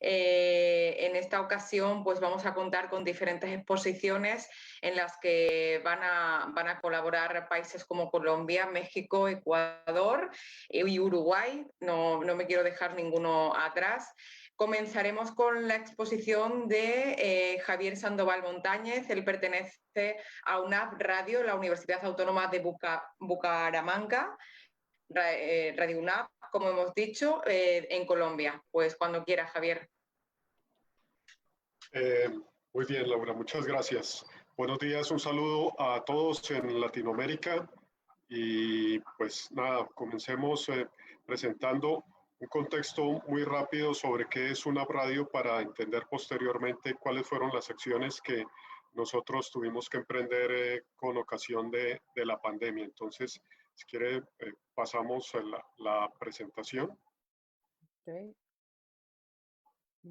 En esta ocasión pues vamos a contar con diferentes exposiciones en las que van a colaborar países como Colombia, México, Ecuador y Uruguay. No me quiero dejar ninguno atrás. Comenzaremos con la exposición de Javier Sandoval Montañez. Él pertenece a UNAV Radio, la Universidad Autónoma de Bucaramanga, Radio UNAV, como hemos dicho, en Colombia. Pues cuando quiera, Javier. Muy bien, Laura, muchas gracias. Buenos días, un saludo a todos en Latinoamérica y pues nada, comencemos presentando un contexto muy rápido sobre qué es una radio para entender posteriormente cuáles fueron las acciones que nosotros tuvimos que emprender con ocasión de la pandemia. Entonces, si quiere, pasamos a la presentación. Okay.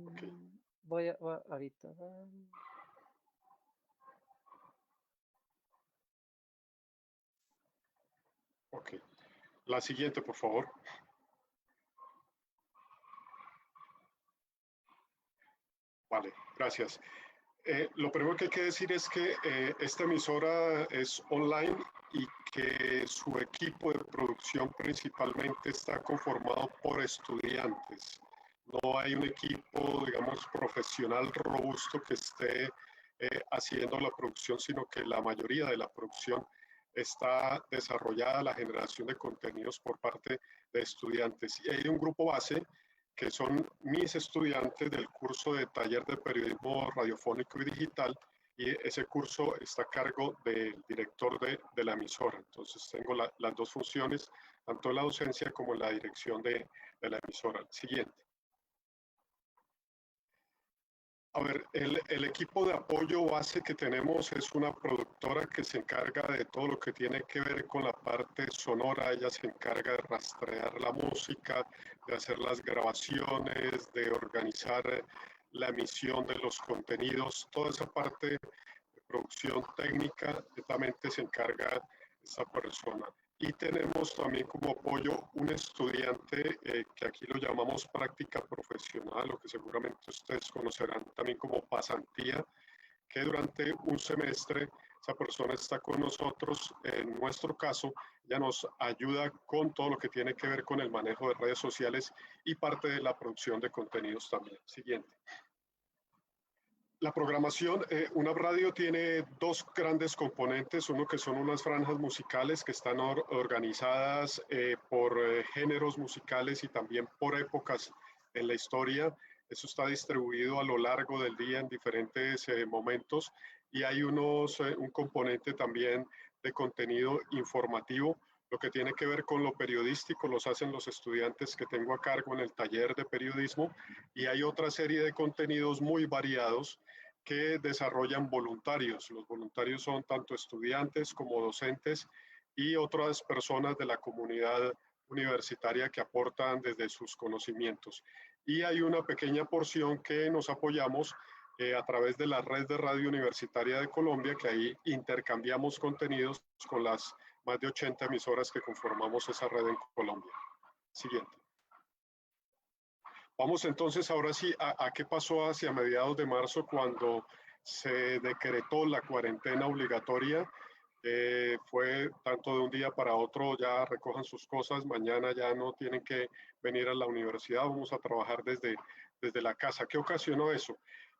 Okay. Voy ahorita. Ok. La siguiente, por favor. Vale, gracias. Lo primero que hay que decir es que esta emisora es online y que su equipo de producción principalmente está conformado por estudiantes. No hay un equipo, digamos, profesional robusto que esté haciendo la producción, sino que la mayoría de la producción está desarrollada, la generación de contenidos por parte de estudiantes. Y hay un grupo base que son mis estudiantes del curso de taller de periodismo radiofónico y digital, y ese curso está a cargo del director de la emisora. Entonces tengo las dos funciones, tanto en la docencia como en la dirección de la emisora. Siguiente. A ver, el equipo de apoyo base que tenemos es una productora que se encarga de todo lo que tiene que ver con la parte sonora. Ella se encarga de rastrear la música, de hacer las grabaciones, de organizar la emisión de los contenidos. Toda esa parte de producción técnica netamente se encarga esa persona. Y tenemos también como apoyo un estudiante que aquí lo llamamos práctica profesional, o que seguramente ustedes conocerán también como pasantía, que durante un semestre esa persona está con nosotros. En nuestro caso, ya nos ayuda con todo lo que tiene que ver con el manejo de redes sociales y parte de la producción de contenidos también. Siguiente. La programación, una radio tiene dos grandes componentes, uno que son unas franjas musicales que están organizadas por géneros musicales y también por épocas en la historia. Eso está distribuido a lo largo del día en diferentes momentos, y hay un componente también de contenido informativo. Lo que tiene que ver con lo periodístico los hacen los estudiantes que tengo a cargo en el taller de periodismo, y hay otra serie de contenidos muy variados que desarrollan voluntarios. Los voluntarios son tanto estudiantes como docentes y otras personas de la comunidad universitaria que aportan desde sus conocimientos. Y hay una pequeña porción que nos apoyamos a través de la red de radio universitaria de Colombia, que ahí intercambiamos contenidos con las más de 80 emisoras que conformamos esa red en Colombia. Siguiente. Vamos entonces ahora sí a qué pasó hacia mediados de marzo, cuando se decretó la cuarentena obligatoria. Fue tanto de un día para otro: ya recojan sus cosas, mañana ya no tienen que venir a la universidad, vamos a trabajar desde la casa. ¿Qué ocasionó eso?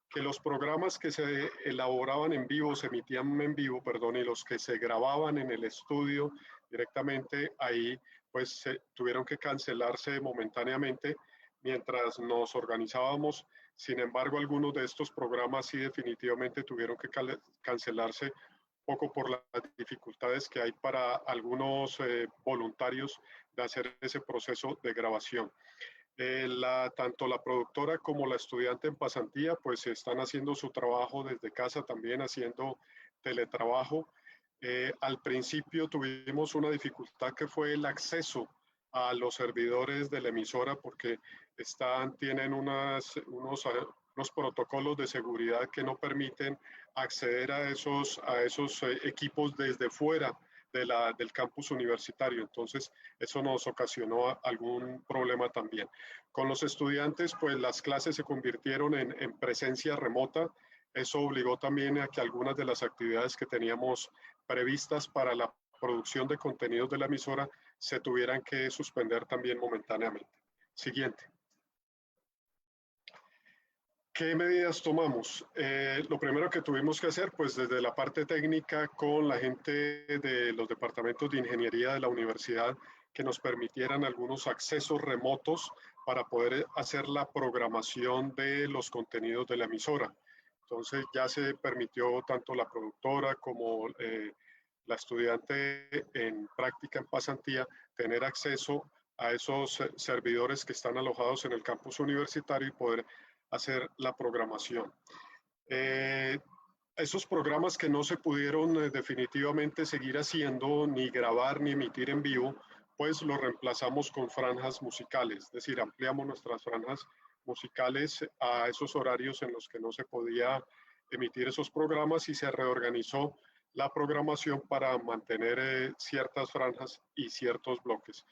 Que los programas que se elaboraban en vivo, se emitían en vivo, perdón, y los que se grababan en el estudio directamente ahí, pues tuvieron que cancelarse momentáneamente mientras nos organizábamos. Sin embargo, algunos de estos programas sí definitivamente tuvieron que cancelarse, poco por las dificultades que hay para algunos voluntarios de hacer ese proceso de grabación. Tanto la productora como la estudiante en pasantía pues están haciendo su trabajo desde casa, también haciendo teletrabajo. Al principio tuvimos una dificultad que fue el acceso a los servidores de la emisora, porque tienen unos protocolos de seguridad que no permiten acceder a esos equipos desde fuera del campus universitario. Entonces, eso nos ocasionó algún problema también. Con los estudiantes, pues las clases se convirtieron en presencia remota. Eso obligó también a que algunas de las actividades que teníamos previstas para la producción de contenidos de la emisora se tuvieran que suspender también momentáneamente. Siguiente. ¿Qué medidas tomamos? Lo primero que tuvimos que hacer, pues desde la parte técnica con la gente de los departamentos de ingeniería de la universidad, que nos permitieran algunos accesos remotos para poder hacer la programación de los contenidos de la emisora. Entonces ya se permitió tanto la productora como la estudiante en práctica en pasantía tener acceso a esos servidores que están alojados en el campus universitario y poder hacer la programación. Esos programas que no se pudieron definitivamente seguir haciendo, ni grabar, ni emitir en vivo, pues los reemplazamos con franjas musicales, es decir, ampliamos nuestras franjas musicales a esos horarios en los que no se podía emitir esos programas y se reorganizó la programación para mantener ciertas franjas y ciertos bloques.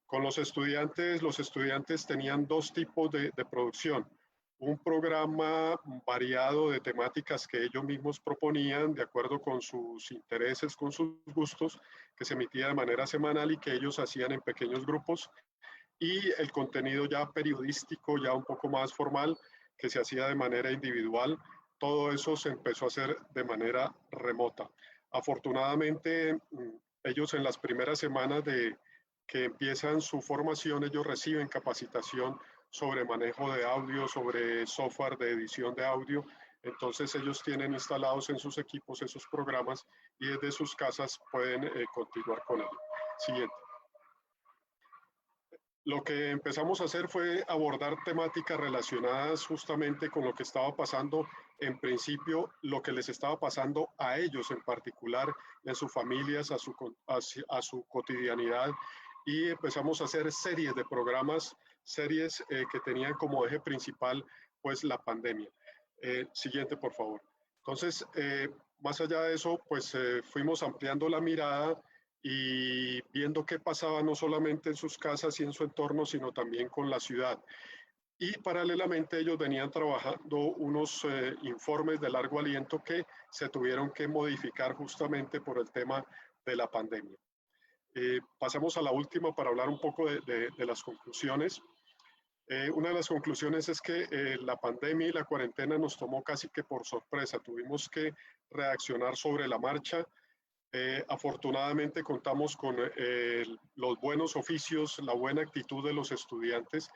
Con los estudiantes tenían dos tipos de producción. Un programa variado de temáticas que ellos mismos proponían de acuerdo con sus intereses, con sus gustos, que se emitía de manera semanal y que ellos hacían en pequeños grupos, y el contenido ya periodístico, ya un poco más formal, que se hacía de manera individual. Todo eso se empezó a hacer de manera remota. Afortunadamente, ellos en las primeras semanas de que empiezan su formación, ellos reciben capacitación sobre manejo de audio, sobre software de edición de audio. Entonces ellos tienen instalados en sus equipos esos programas y desde sus casas pueden continuar con ello. Siguiente. Lo que empezamos a hacer fue abordar temáticas relacionadas justamente con lo que estaba pasando, en principio, lo que les estaba pasando a ellos en particular, en sus familias, a su cotidianidad, y empezamos a hacer series de programas, series que tenían como eje principal pues la pandemia. Siguiente, por favor. Entonces, más allá de eso, pues fuimos ampliando la mirada y viendo qué pasaba no solamente en sus casas y en su entorno, sino también con la ciudad. Y paralelamente ellos venían trabajando unos informes de largo aliento que se tuvieron que modificar justamente por el tema de la pandemia. Pasamos a la última para hablar un poco de las conclusiones. Una de las conclusiones es que la pandemia y la cuarentena nos tomó casi que por sorpresa. Tuvimos que reaccionar sobre la marcha. Afortunadamente contamos con los buenos oficios, la buena actitud de los estudiantes,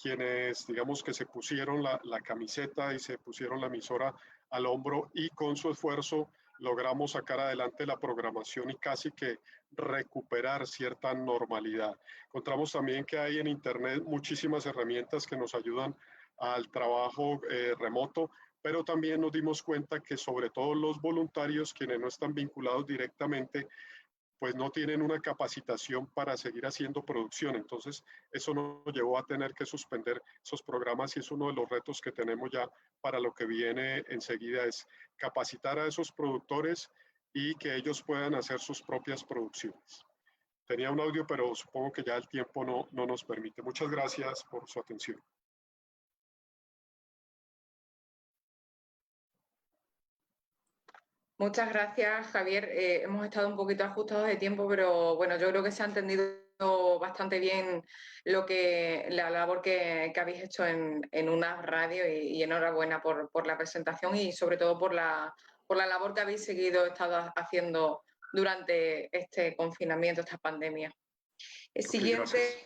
quienes digamos que se pusieron la camiseta y se pusieron la emisora al hombro y con su esfuerzo logramos sacar adelante la programación y casi que recuperar cierta normalidad. Encontramos también que hay en Internet muchísimas herramientas que nos ayudan al trabajo remoto, pero también nos dimos cuenta que sobre todo los voluntarios, quienes no están vinculados directamente, pues no tienen una capacitación para seguir haciendo producción. Entonces, eso nos llevó a tener que suspender esos programas y es uno de los retos que tenemos ya para lo que viene enseguida, es capacitar a esos productores y que ellos puedan hacer sus propias producciones. Tenía un audio, pero supongo que ya el tiempo no nos permite. Muchas gracias por su atención. Muchas gracias, Javier. Hemos estado un poquito ajustados de tiempo, pero bueno, yo creo que se ha entendido bastante bien la labor que habéis hecho en una radio y enhorabuena por la presentación y sobre todo por la labor que habéis estado haciendo durante este confinamiento, esta pandemia. Siguiente,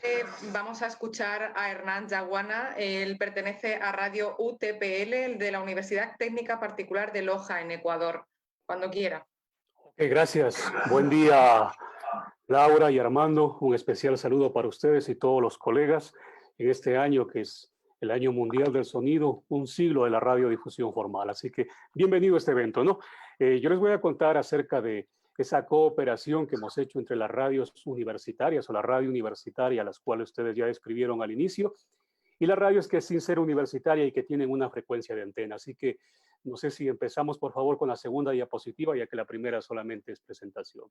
vamos a escuchar a Hernán Yaguana. Él pertenece a Radio UTPL de la Universidad Técnica Particular de Loja, en Ecuador. Cuando quiera. Gracias. Buen día, Laura y Armando. Un especial saludo para ustedes y todos los colegas en este año que es el Año Mundial del Sonido, un siglo de la radiodifusión formal. Así que bienvenido a este evento, ¿no? Yo les voy a contar acerca de esa cooperación que hemos hecho entre las radios universitarias o la radio universitaria, las cuales ustedes ya describieron al inicio, y las radios que sin ser universitaria y que tienen una frecuencia de antena. Así que no sé si empezamos, por favor, con la segunda diapositiva, ya que la primera solamente es presentación.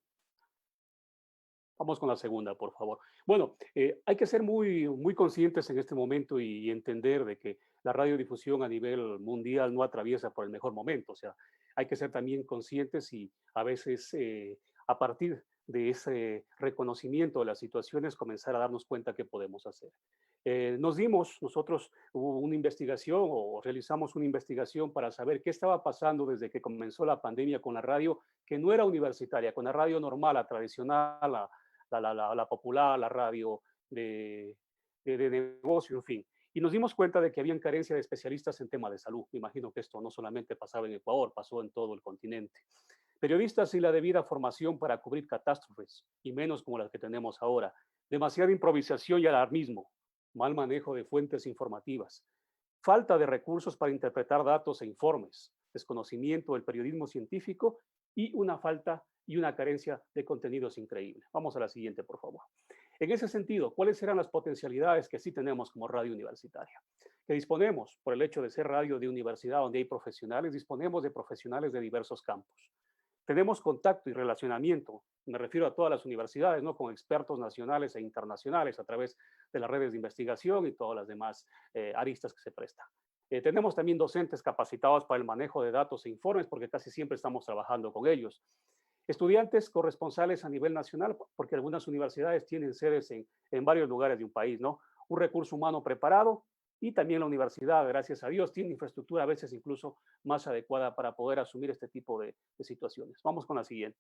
Vamos con la segunda, por favor. Bueno, hay que ser muy conscientes en este momento y entender de que la radiodifusión a nivel mundial no atraviesa por el mejor momento. O sea, hay que ser también conscientes y a veces a partir de ese reconocimiento de las situaciones comenzar a darnos cuenta qué podemos hacer. Nosotros hubo una investigación o realizamos una investigación para saber qué estaba pasando desde que comenzó la pandemia con la radio que no era universitaria, con la radio normal, la tradicional, la popular, la radio de negocio, en fin. Y nos dimos cuenta de que había carencia de especialistas en tema de salud. Me imagino que esto no solamente pasaba en Ecuador, pasó en todo el continente. Periodistas sin la debida formación para cubrir catástrofes, y menos como las que tenemos ahora. Demasiada improvisación y alarmismo, mal manejo de fuentes informativas, falta de recursos para interpretar datos e informes, desconocimiento del periodismo científico y una falta y una carencia de contenidos increíble. Vamos a la siguiente, por favor. En ese sentido, ¿cuáles serán las potencialidades que sí tenemos como radio universitaria? Que disponemos, por el hecho de ser radio de universidad donde hay profesionales, disponemos de profesionales de diversos campos. Tenemos contacto y relacionamiento, me refiero a todas las universidades, ¿no? Con expertos nacionales e internacionales a través de las redes de investigación y todas las demás aristas que se prestan. Tenemos también docentes capacitados para el manejo de datos e informes, porque casi siempre estamos trabajando con ellos. Estudiantes corresponsales a nivel nacional, porque algunas universidades tienen sedes en varios lugares de un país, ¿no? Un recurso humano preparado y también la universidad, gracias a Dios, tiene infraestructura a veces incluso más adecuada para poder asumir este tipo de situaciones. Vamos con la siguiente.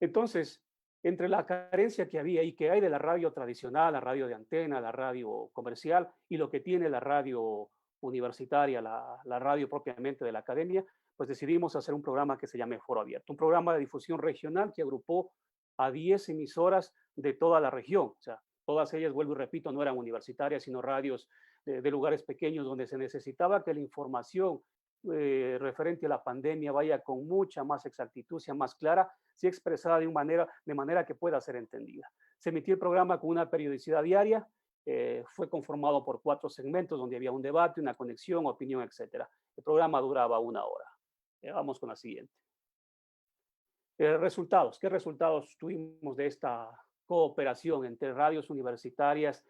Entonces, entre la carencia que había y que hay de la radio tradicional, la radio de antena, la radio comercial y lo que tiene la radio universitaria, la radio propiamente de la academia, pues decidimos hacer un programa que se llame Foro Abierto, un programa de difusión regional que agrupó a 10 emisoras de toda la región. O sea, todas ellas, vuelvo y repito, no eran universitarias, sino radios de lugares pequeños donde se necesitaba que la información referente a la pandemia vaya con mucha más exactitud, sea más clara, sea expresada de manera que pueda ser entendida. Se emitió el programa con una periodicidad diaria, fue conformado por 4 segmentos donde había un debate, una conexión, opinión, etc. El programa duraba 1 hora. Vamos con la siguiente. Resultados. ¿Qué resultados tuvimos de esta cooperación entre radios universitarias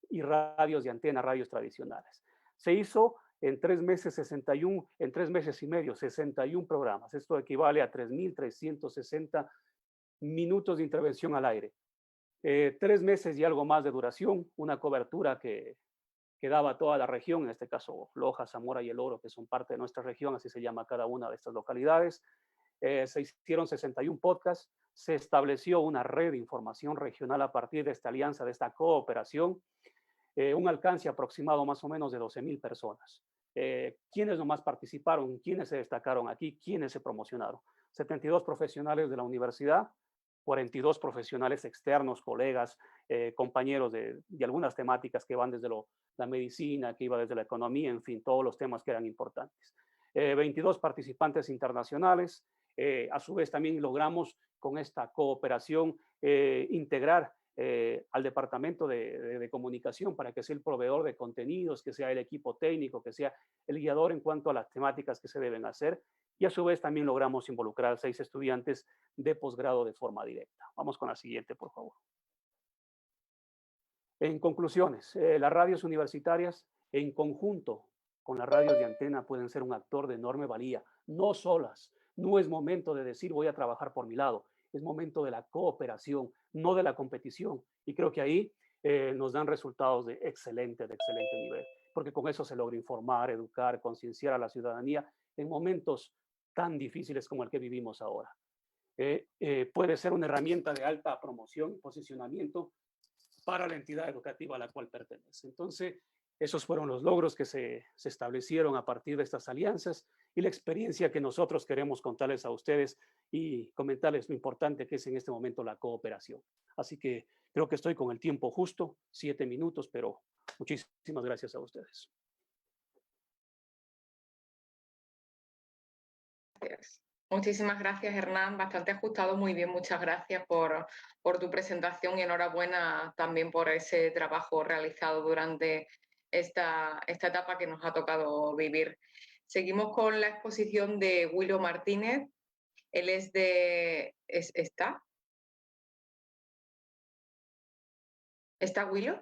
y radios de antena, radios tradicionales? Se hizo en 3 meses 61, en 3 meses y medio, 61 programas. Esto equivale a 3.360 minutos de intervención al aire. 3 meses y algo más de duración, una cobertura que daba toda la región, en este caso Loja, Zamora y El Oro, que son parte de nuestra región, así se llama cada una de estas localidades. Se hicieron 61 podcasts, se estableció una red de información regional a partir de esta alianza, de esta cooperación, un alcance aproximado más o menos de 12.000 personas. ¿Quiénes nomás participaron? ¿Quiénes se destacaron aquí? ¿Quiénes se promocionaron? 72 profesionales de la universidad, 42 profesionales externos, colegas, compañeros de algunas temáticas que van desde la medicina, que iba desde la economía, en fin, todos los temas que eran importantes. 22 participantes internacionales. A su vez también logramos con esta cooperación integrar al departamento de comunicación para que sea el proveedor de contenidos, que sea el equipo técnico, que sea el guiador en cuanto a las temáticas que se deben hacer. Y a su vez también logramos involucrar 6 estudiantes de posgrado de forma directa. Vamos con la siguiente, por favor. En conclusiones, las radios universitarias en conjunto con las radios de antena pueden ser un actor de enorme valía, no solas. No es momento de decir voy a trabajar por mi lado, es momento de la cooperación, no de la competición. Y creo que ahí nos dan resultados de excelente nivel, porque con eso se logra informar, educar, concienciar a la ciudadanía en momentos tan difíciles como el que vivimos ahora. Puede ser una herramienta de alta promoción y posicionamiento para la entidad educativa a la cual pertenece. Entonces, esos fueron los logros que se establecieron a partir de estas alianzas y la experiencia que nosotros queremos contarles a ustedes y comentarles lo importante que es en este momento la cooperación. Así que creo que estoy con el tiempo justo, 7 minutos, pero muchísimas gracias a ustedes. Muchísimas gracias, Hernán. Bastante ajustado, muy bien. Muchas gracias por tu presentación y enhorabuena también por ese trabajo realizado durante esta etapa que nos ha tocado vivir. Seguimos con la exposición de Willow Martínez. Él es de... ¿Está? ¿Está Willow?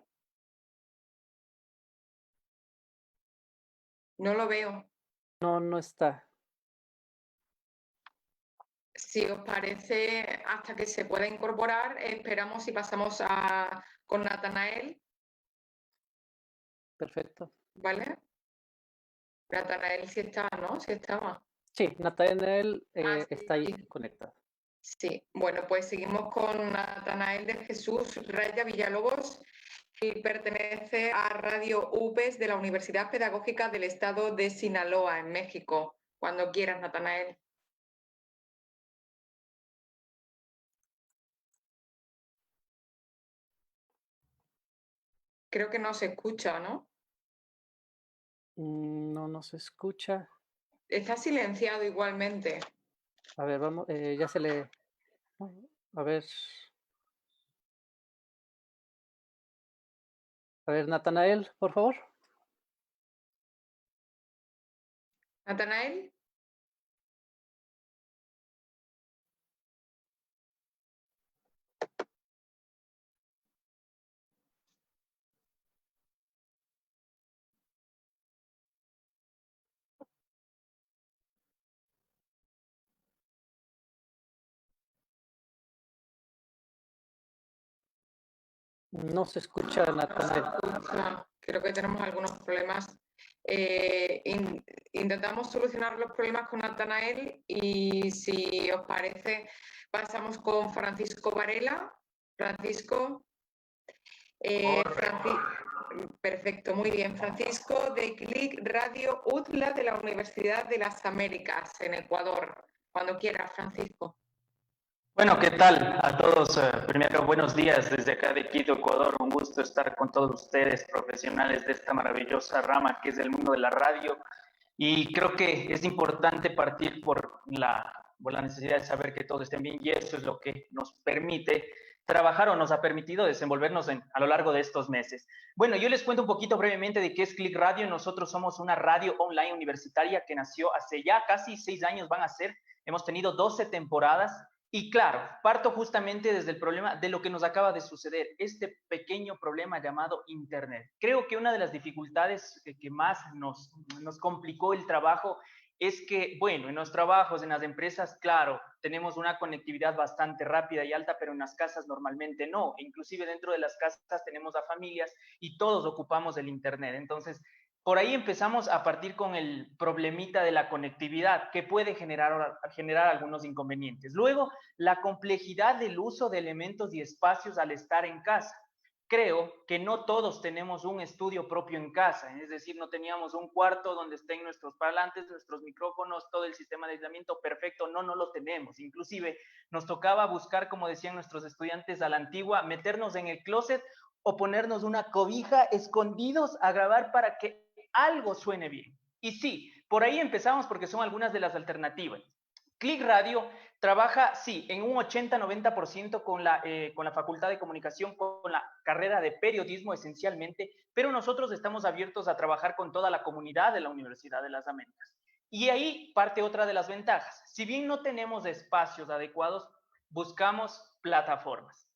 No lo veo. No, no está. Si os parece, hasta que se pueda incorporar, esperamos y pasamos con Natanael, Perfecto. ¿vale? Natanael sí está, ¿no? Sí estaba. Sí, Natanael Sí, está ahí sí. conectado. Sí, bueno, pues seguimos con Natanael de Jesús Raya Villalobos, y pertenece a Radio UPES de la Universidad Pedagógica del Estado de Sinaloa, en México. Cuando quieras, Natanael. Creo que no se escucha, ¿no? No, no se escucha. Está silenciado igualmente. A ver, vamos, ya se le... A ver. A ver, Natanael, por favor. Natanael. No se escucha, Natanael. Creo que tenemos algunos problemas. Intentamos solucionar los problemas con Natanael y si os parece pasamos con Francisco Varela. Francisco. Perfecto, muy bien. Francisco de CLIC Radio UTLA de la Universidad de las Américas en Ecuador. Cuando quieras, Francisco. Bueno, ¿qué tal a todos? Primero, buenos días desde acá de Quito, Ecuador. Un gusto estar con todos ustedes, profesionales de esta maravillosa rama que es el mundo de la radio. Y creo que es importante partir por la necesidad de saber que todos estén bien y eso es lo que nos permite trabajar o nos ha permitido desenvolvernos a lo largo de estos meses. Bueno, yo les cuento un poquito brevemente de qué es CLIC Radio. Nosotros somos una radio online universitaria que nació hace ya casi 6 años van a ser. Hemos tenido 12 temporadas. Y claro, parto justamente desde el problema de lo que nos acaba de suceder, este pequeño problema llamado Internet. Creo que una de las dificultades que más nos complicó el trabajo es que, bueno, en los trabajos, en las empresas, claro, tenemos una conectividad bastante rápida y alta, pero en las casas normalmente no. Inclusive dentro de las casas tenemos a familias y todos ocupamos el Internet. Entonces, por ahí empezamos a partir con el problemita de la conectividad que puede generar algunos inconvenientes. Luego, la complejidad del uso de elementos y espacios al estar en casa. Creo que no todos tenemos un estudio propio en casa, es decir, no teníamos un cuarto donde estén nuestros parlantes, nuestros micrófonos, todo el sistema de aislamiento perfecto, no lo tenemos. Inclusive nos tocaba buscar, como decían nuestros estudiantes a la antigua, meternos en el closet o ponernos una cobija escondidos a grabar para que algo suene bien. Y sí, por ahí empezamos porque son algunas de las alternativas. CLIC Radio trabaja, sí, en un 80-90% con la Facultad de Comunicación, con la carrera de periodismo esencialmente, pero nosotros estamos abiertos a trabajar con toda la comunidad de la Universidad de las Américas. Y ahí parte otra de las ventajas. Si bien no tenemos espacios adecuados, buscamos plataformas.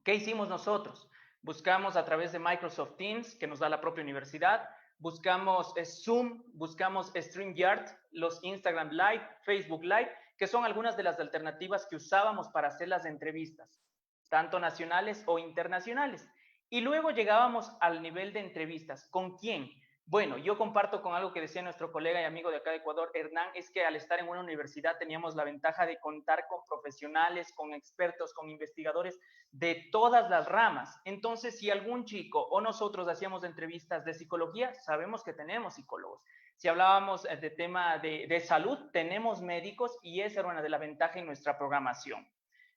¿Qué hicimos nosotros? Buscamos a través de Microsoft Teams, que nos da la propia universidad, buscamos Zoom, buscamos StreamYard, los Instagram Live, Facebook Live, que son algunas de las alternativas que usábamos para hacer las entrevistas, tanto nacionales o internacionales. Y luego llegábamos al nivel de entrevistas. ¿Con quién? Bueno, yo comparto con algo que decía nuestro colega y amigo de acá de Ecuador, Hernán, es que al estar en una universidad teníamos la ventaja de contar con profesionales, con expertos, con investigadores de todas las ramas. Entonces, si algún chico o nosotros hacíamos entrevistas de psicología, sabemos que tenemos psicólogos. Si hablábamos de tema de salud, tenemos médicos y esa era una de las ventajas en nuestra programación.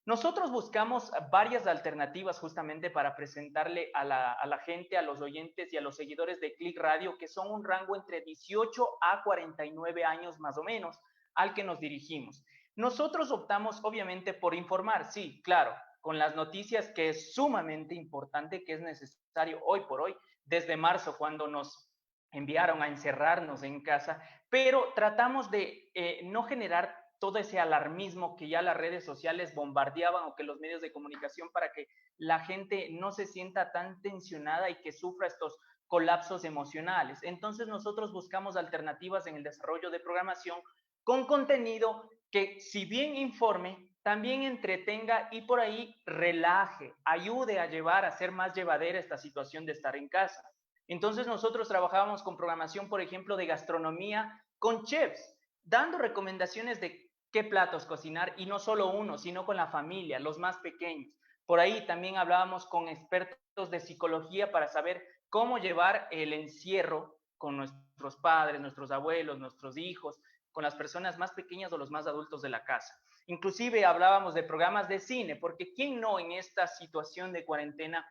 Nosotros buscamos varias alternativas justamente para presentarle a la gente, a los oyentes y a los seguidores de CLIC Radio, que son un rango entre 18 a 49 años más o menos, al que nos dirigimos. Nosotros optamos obviamente por informar, sí, claro, con las noticias que es sumamente importante, que es necesario hoy por hoy, desde marzo cuando nos enviaron a encerrarnos en casa, pero tratamos de no generar todo ese alarmismo que ya las redes sociales bombardeaban o que los medios de comunicación, para que la gente no se sienta tan tensionada y que sufra estos colapsos emocionales. Entonces nosotros buscamos alternativas en el desarrollo de programación con contenido que, si bien informe, también entretenga y por ahí relaje, ayude a llevar, a ser más llevadera esta situación de estar en casa. Entonces nosotros trabajábamos con programación, por ejemplo, de gastronomía con chefs, dando recomendaciones de qué platos cocinar, y no solo uno, sino con la familia, los más pequeños. Por ahí también hablábamos con expertos de psicología para saber cómo llevar el encierro con nuestros padres, nuestros abuelos, nuestros hijos, con las personas más pequeñas o los más adultos de la casa. Inclusive hablábamos de programas de cine, porque ¿quién no en esta situación de cuarentena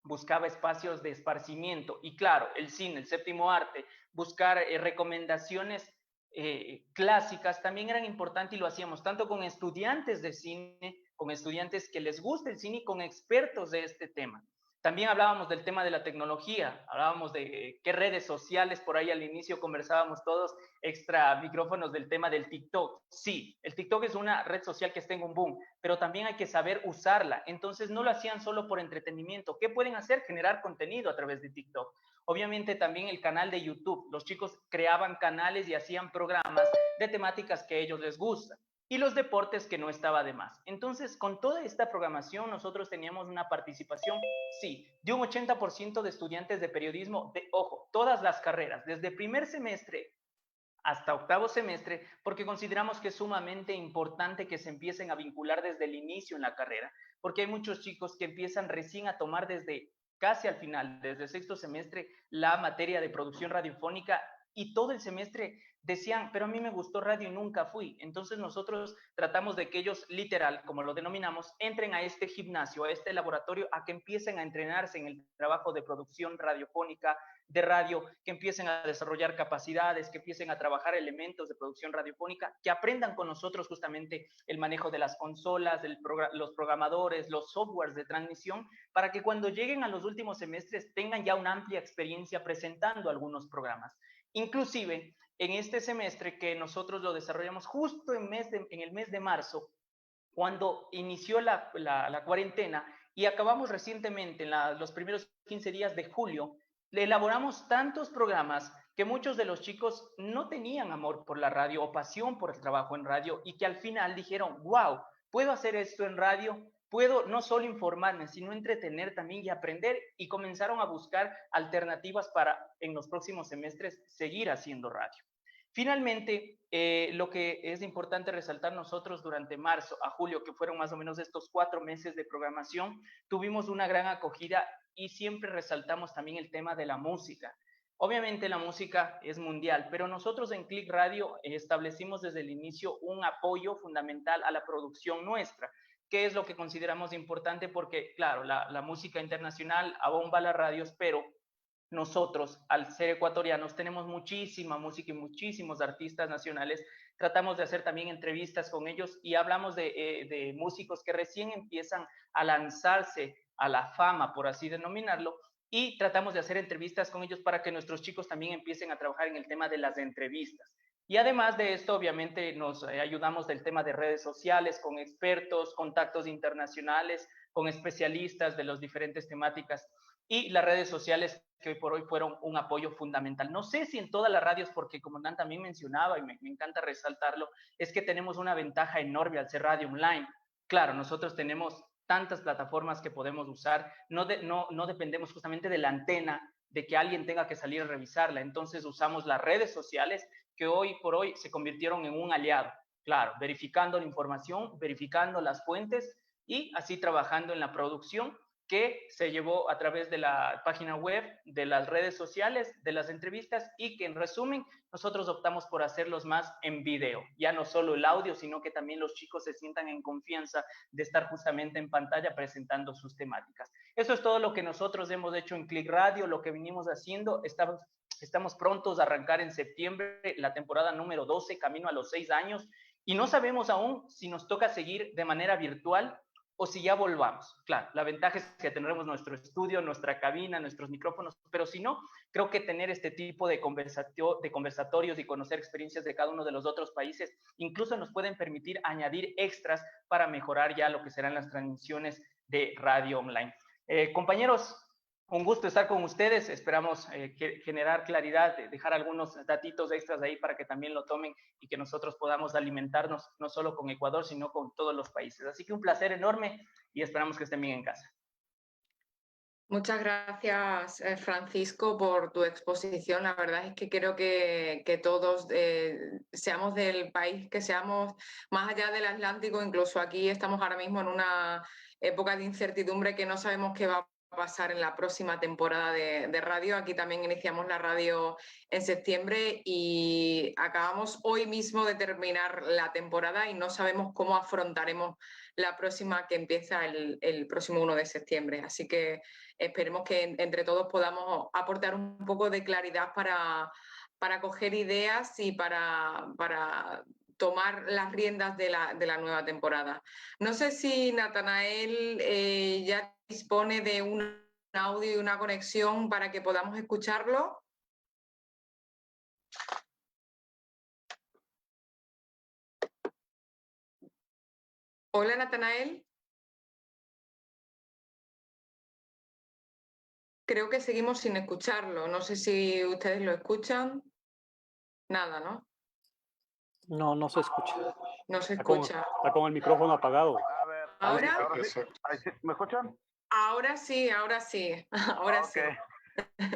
buscaba espacios de esparcimiento? Y claro, el cine, el séptimo arte, buscar recomendaciones clásicas también eran importantes, y lo hacíamos tanto con estudiantes de cine, con estudiantes que les gusta el cine y con expertos de este tema. También hablábamos del tema de la tecnología, hablábamos de qué redes sociales, por ahí al inicio conversábamos todos extra micrófonos del tema del TikTok. Sí, el TikTok es una red social que está en un boom, pero también hay que saber usarla. Entonces no lo hacían solo por entretenimiento. ¿Qué pueden hacer? Generar contenido a través de TikTok. Obviamente también el canal de YouTube. Los chicos creaban canales y hacían programas de temáticas que a ellos les gustan. Y los deportes, que no estaba de más. Entonces, con toda esta programación, nosotros teníamos una participación, sí, de un 80% de estudiantes de periodismo, ojo, todas las carreras, desde primer semestre hasta octavo semestre, porque consideramos que es sumamente importante que se empiecen a vincular desde el inicio en la carrera, porque hay muchos chicos que empiezan recién a tomar desde casi al final, desde sexto semestre, la materia de producción radiofónica, y todo el semestre decían, pero a mí me gustó radio y nunca fui. Entonces nosotros tratamos de que ellos, literal, como lo denominamos, entren a este gimnasio, a este laboratorio, a que empiecen a entrenarse en el trabajo de producción radiofónica, de radio, que empiecen a desarrollar capacidades, que empiecen a trabajar elementos de producción radiofónica, que aprendan con nosotros justamente el manejo de las consolas, los programadores, los softwares de transmisión, para que cuando lleguen a los últimos semestres tengan ya una amplia experiencia presentando algunos programas. Inclusive, en este semestre que nosotros lo desarrollamos justo en el mes de marzo, cuando inició la cuarentena, y acabamos recientemente, en los primeros 15 días de julio, le elaboramos tantos programas que muchos de los chicos no tenían amor por la radio o pasión por el trabajo en radio, y que al final dijeron, wow, puedo hacer esto en radio, puedo no solo informarme, sino entretener también y aprender, y comenzaron a buscar alternativas para en los próximos semestres seguir haciendo radio. Finalmente, lo que es importante resaltar, nosotros durante marzo a julio, que fueron más o menos estos 4 meses de programación, tuvimos una gran acogida, y siempre resaltamos también el tema de la música. Obviamente la música es mundial, pero nosotros en Click Radio establecimos desde el inicio un apoyo fundamental a la producción nuestra, que es lo que consideramos importante, porque claro, la música internacional abomba las radios, pero nosotros, al ser ecuatorianos, tenemos muchísima música y muchísimos artistas nacionales. Tratamos de hacer también entrevistas con ellos, y hablamos de músicos que recién empiezan a lanzarse a la fama, por así denominarlo, y tratamos de hacer entrevistas con ellos para que nuestros chicos también empiecen a trabajar en el tema de las entrevistas. Y además de esto, obviamente, nos ayudamos del tema de redes sociales, con expertos, contactos internacionales, con especialistas de las diferentes temáticas, y las redes sociales, que hoy por hoy fueron un apoyo fundamental. No sé si en todas las radios, porque como Dan también mencionaba, y me encanta resaltarlo, es que tenemos una ventaja enorme al ser radio online. Claro, nosotros tenemos tantas plataformas que podemos usar, no dependemos justamente de la antena, de que alguien tenga que salir a revisarla. Entonces usamos las redes sociales, que hoy por hoy se convirtieron en un aliado. Claro, verificando la información, verificando las fuentes, y así trabajando en la producción, que se llevó a través de la página web, de las redes sociales, de las entrevistas, y que en resumen nosotros optamos por hacerlos más en video, ya no solo el audio, sino que también los chicos se sientan en confianza de estar justamente en pantalla presentando sus temáticas. Eso es todo lo que nosotros hemos hecho en Click Radio, lo que venimos haciendo. Estamos prontos a arrancar en septiembre la temporada número 12, camino a los 6 años, y no sabemos aún si nos toca seguir de manera virtual o si ya volvamos. Claro, la ventaja es que tendremos nuestro estudio, nuestra cabina, nuestros micrófonos, pero si no, creo que tener este tipo de conversatorios y conocer experiencias de cada uno de los otros países incluso nos pueden permitir añadir extras para mejorar ya lo que serán las transmisiones de radio online. Compañeros, un gusto estar con ustedes. Esperamos generar claridad, dejar algunos datitos extras ahí para que también lo tomen y que nosotros podamos alimentarnos no solo con Ecuador, sino con todos los países. Así que un placer enorme y esperamos que estén bien en casa. Muchas gracias, Francisco, por tu exposición. La verdad es que creo que todos, seamos del país que seamos, más allá del Atlántico, incluso aquí estamos ahora mismo en una época de incertidumbre que no sabemos qué va a pasar en la próxima temporada de radio. Aquí también iniciamos la radio en septiembre y acabamos hoy mismo de terminar la temporada y no sabemos cómo afrontaremos la próxima, que empieza el próximo 1 de septiembre. Así que esperemos que entre todos podamos aportar un poco de claridad para coger ideas y para tomar las riendas de la nueva temporada. No sé si Natanael ya dispone de un audio y una conexión para que podamos escucharlo. Hola, Natanael. Creo que seguimos sin escucharlo. No sé si ustedes lo escuchan. Nada, ¿no? No, no se escucha. No se Está con, escucha. está con el micrófono apagado. A ver, ¿Ahora? ahora sí. ¿Me escuchan? Ahora sí, ahora sí. Ahora Ok. sí.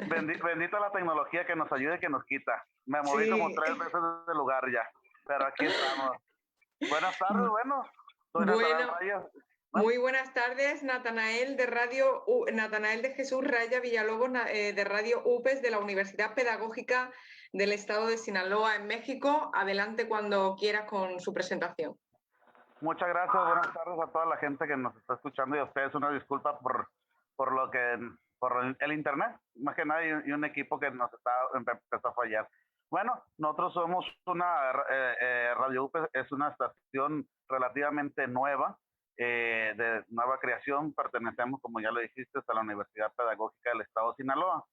Bendita la tecnología que nos ayuda y que nos quita. Me moví Sí. como 3 veces de lugar ya, pero aquí estamos. Buenas tardes, bueno. Soy Natanael Bueno, Reyes. muy buenas tardes, Natanael de Natanael de Jesús Raya Villalobos, de Radio UPES de la Universidad Pedagógica del Estado de Sinaloa en México. Adelante cuando quieras con su presentación. Muchas gracias, buenas tardes a toda la gente que nos está escuchando y a ustedes una disculpa por el internet, más que nada, y un equipo que empezó a fallar. Bueno, nosotros somos una Radio UPES, es una estación relativamente nueva, de nueva creación. Pertenecemos, como ya lo dijiste, a la Universidad Pedagógica del Estado de Sinaloa.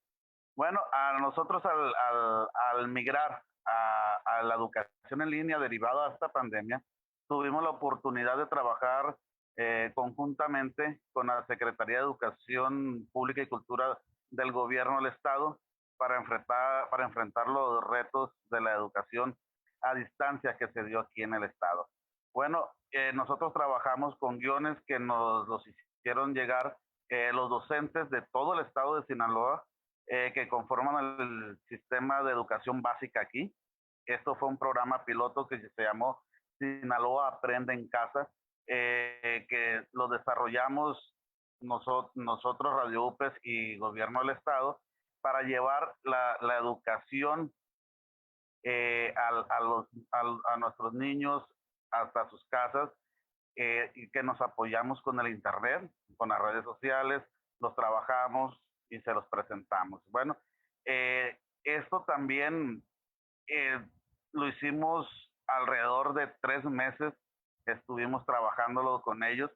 Bueno, a nosotros al migrar a la educación en línea derivada de esta pandemia, tuvimos la oportunidad de trabajar conjuntamente con la Secretaría de Educación Pública y Cultura del Gobierno del Estado para enfrentar los retos de la educación a distancia que se dio aquí en el Estado. Bueno, nosotros trabajamos con guiones que nos los hicieron llegar los docentes de todo el Estado de Sinaloa, que conforman el sistema de educación básica aquí. Esto fue un programa piloto que se llamó Sinaloa Aprende en Casa, que lo desarrollamos nosotros, Radio UPES y Gobierno del Estado, para llevar la educación a nuestros niños hasta sus casas, y que nos apoyamos con el internet, con las redes sociales, los trabajamos y se los presentamos. Bueno, esto también lo hicimos alrededor de 3 meses, estuvimos trabajándolo con ellos,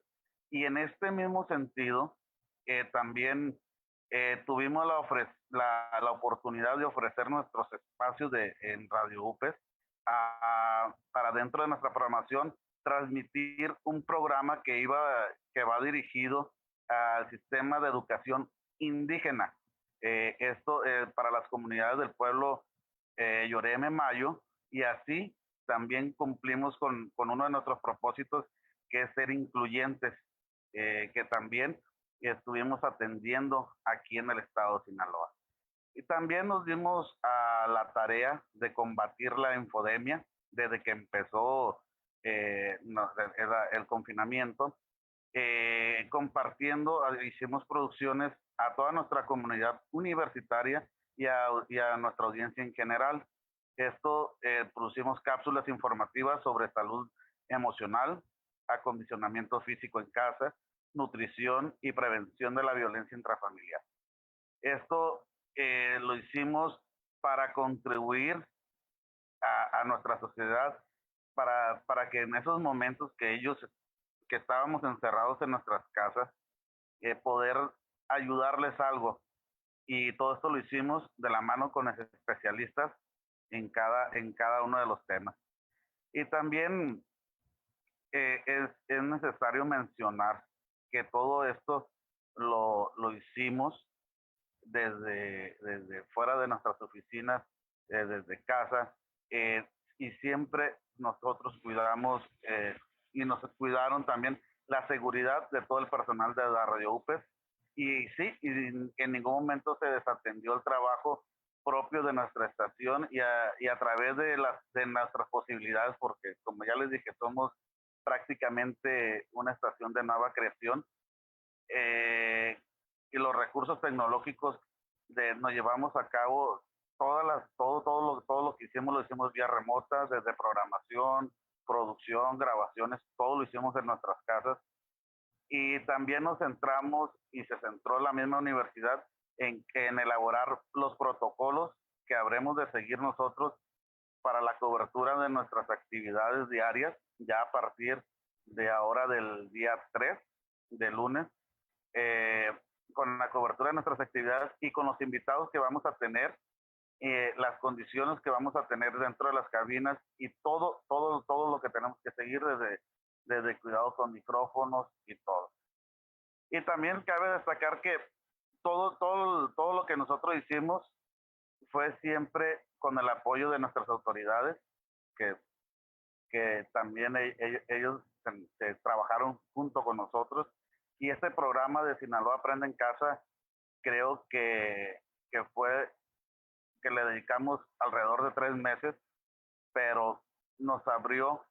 y en este mismo sentido también tuvimos la oportunidad de ofrecer nuestros espacios en Radio UPES para dentro de nuestra programación transmitir un programa que va dirigido al sistema de educación indígena. Esto para las comunidades del pueblo Yoreme Mayo, y así también cumplimos con uno de nuestros propósitos, que es ser incluyentes, que también estuvimos atendiendo aquí en el estado de Sinaloa. Y también nos dimos a la tarea de combatir la infodemia desde que empezó el confinamiento, compartiendo, hicimos producciones a toda nuestra comunidad universitaria y a nuestra audiencia en general. Esto, producimos cápsulas informativas sobre salud emocional, acondicionamiento físico en casa, nutrición y prevención de la violencia intrafamiliar. Esto lo hicimos para contribuir a nuestra sociedad, para que en esos momentos que que estábamos encerrados en nuestras casas, poder ayudarles algo. Y todo esto lo hicimos de la mano con especialistas en cada uno de los temas. Y también es necesario mencionar que todo esto lo hicimos desde fuera de nuestras oficinas, desde casa, y siempre nosotros cuidamos y nos cuidaron también la seguridad de todo el personal de la Radio UPES. Y sí, y en ningún momento se desatendió el trabajo propio de nuestra estación y a través de nuestras posibilidades, porque como ya les dije, somos prácticamente una estación de nueva creación, y los recursos tecnológicos nos llevamos a cabo todo lo que hicimos lo hicimos vía remota, desde programación, producción, grabaciones, todo lo hicimos en nuestras casas. Y también nos centramos, y se centró la misma universidad, en elaborar los protocolos que habremos de seguir nosotros para la cobertura de nuestras actividades diarias, ya a partir de ahora del día 3, de lunes, con la cobertura de nuestras actividades y con los invitados que vamos a tener, las condiciones que vamos a tener dentro de las cabinas y todo lo que tenemos que seguir desde cuidado con micrófonos y todo. Y también cabe destacar que todo lo que nosotros hicimos fue siempre con el apoyo de nuestras autoridades, que también ellos se trabajaron junto con nosotros. Y este programa de Sinaloa Aprende en Casa, creo que le dedicamos alrededor de 3 meses, pero nos abrió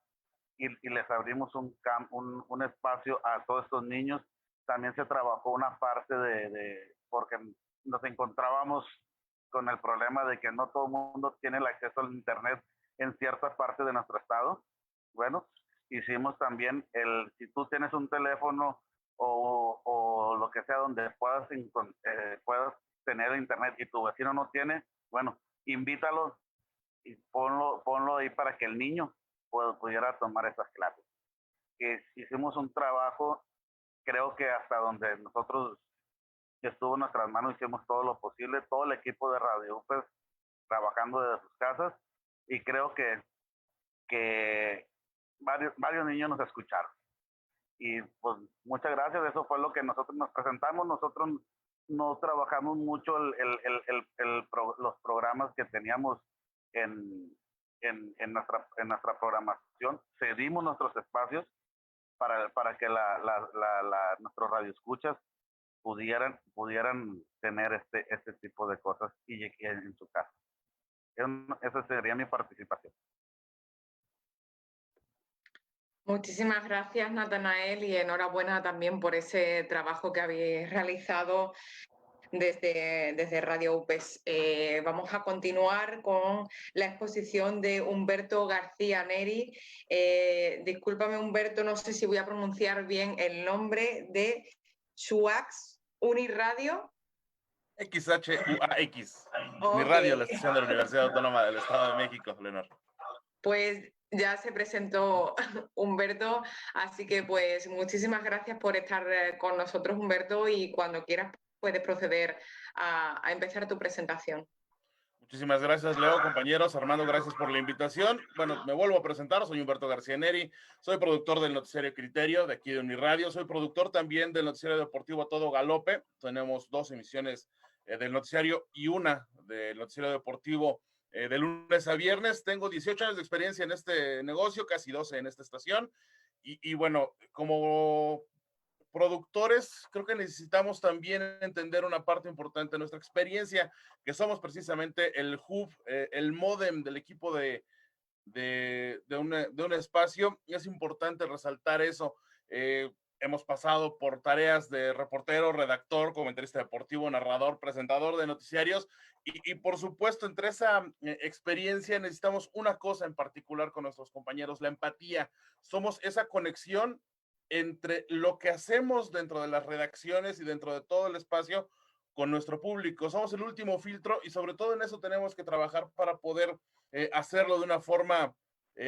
y les abrimos un espacio a todos estos niños. También se trabajó una parte porque nos encontrábamos con el problema de que no todo el mundo tiene el acceso al internet en cierta parte de nuestro estado. Bueno, hicimos también si tú tienes un teléfono o lo que sea donde puedas tener internet y tu vecino no tiene, bueno, invítalo y ponlo ahí para que el niño pudiera tomar esas clases. Hicimos un trabajo, creo que hasta donde nosotros estuvo en nuestras manos, hicimos todo lo posible, todo el equipo de Radio UPES trabajando desde sus casas, y creo que varios niños nos escucharon. Y pues muchas gracias, eso fue lo que nosotros nos presentamos. Nosotros no trabajamos mucho los programas que teníamos en nuestra programación. Cedimos nuestros espacios para que nuestros radioescuchas pudieran tener este tipo de cosas y en su casa. Esa sería mi participación. Muchísimas gracias, Natanael, y enhorabuena también por ese trabajo que habéis realizado desde Radio UPES. Vamos a continuar con la exposición de Humberto García Neri. Discúlpame, Humberto, no sé si voy a pronunciar bien el nombre de XUAX Uniradio. XHUAX. Okay. Uniradio, la estación de la Universidad Autónoma del Estado de México, Leonor. Pues ya se presentó Humberto, así que pues muchísimas gracias por estar con nosotros, Humberto, y cuando quieras puedes proceder a empezar tu presentación. Muchísimas gracias, Leo, compañeros. Armando, gracias por la invitación. Bueno, me vuelvo a presentar, soy Humberto García Neri, soy productor del noticiario Criterio de aquí de Uniradio, soy productor también del noticiario deportivo A Todo Galope. Tenemos 2 emisiones del noticiario y una del noticiario deportivo de lunes a viernes. Tengo 18 años de experiencia en este negocio, casi 12 en esta estación. Y bueno, como productores, creo que necesitamos también entender una parte importante de nuestra experiencia, que somos precisamente el hub, el módem del equipo de un espacio. Es importante resaltar eso. Hemos pasado por tareas de reportero, redactor, comentarista deportivo, narrador, presentador de noticiarios y por supuesto entre esa experiencia necesitamos una cosa en particular con nuestros compañeros, la empatía. Somos esa conexión entre lo que hacemos dentro de las redacciones y dentro de todo el espacio con nuestro público. Somos el último filtro y sobre todo en eso tenemos que trabajar para poder hacerlo de una forma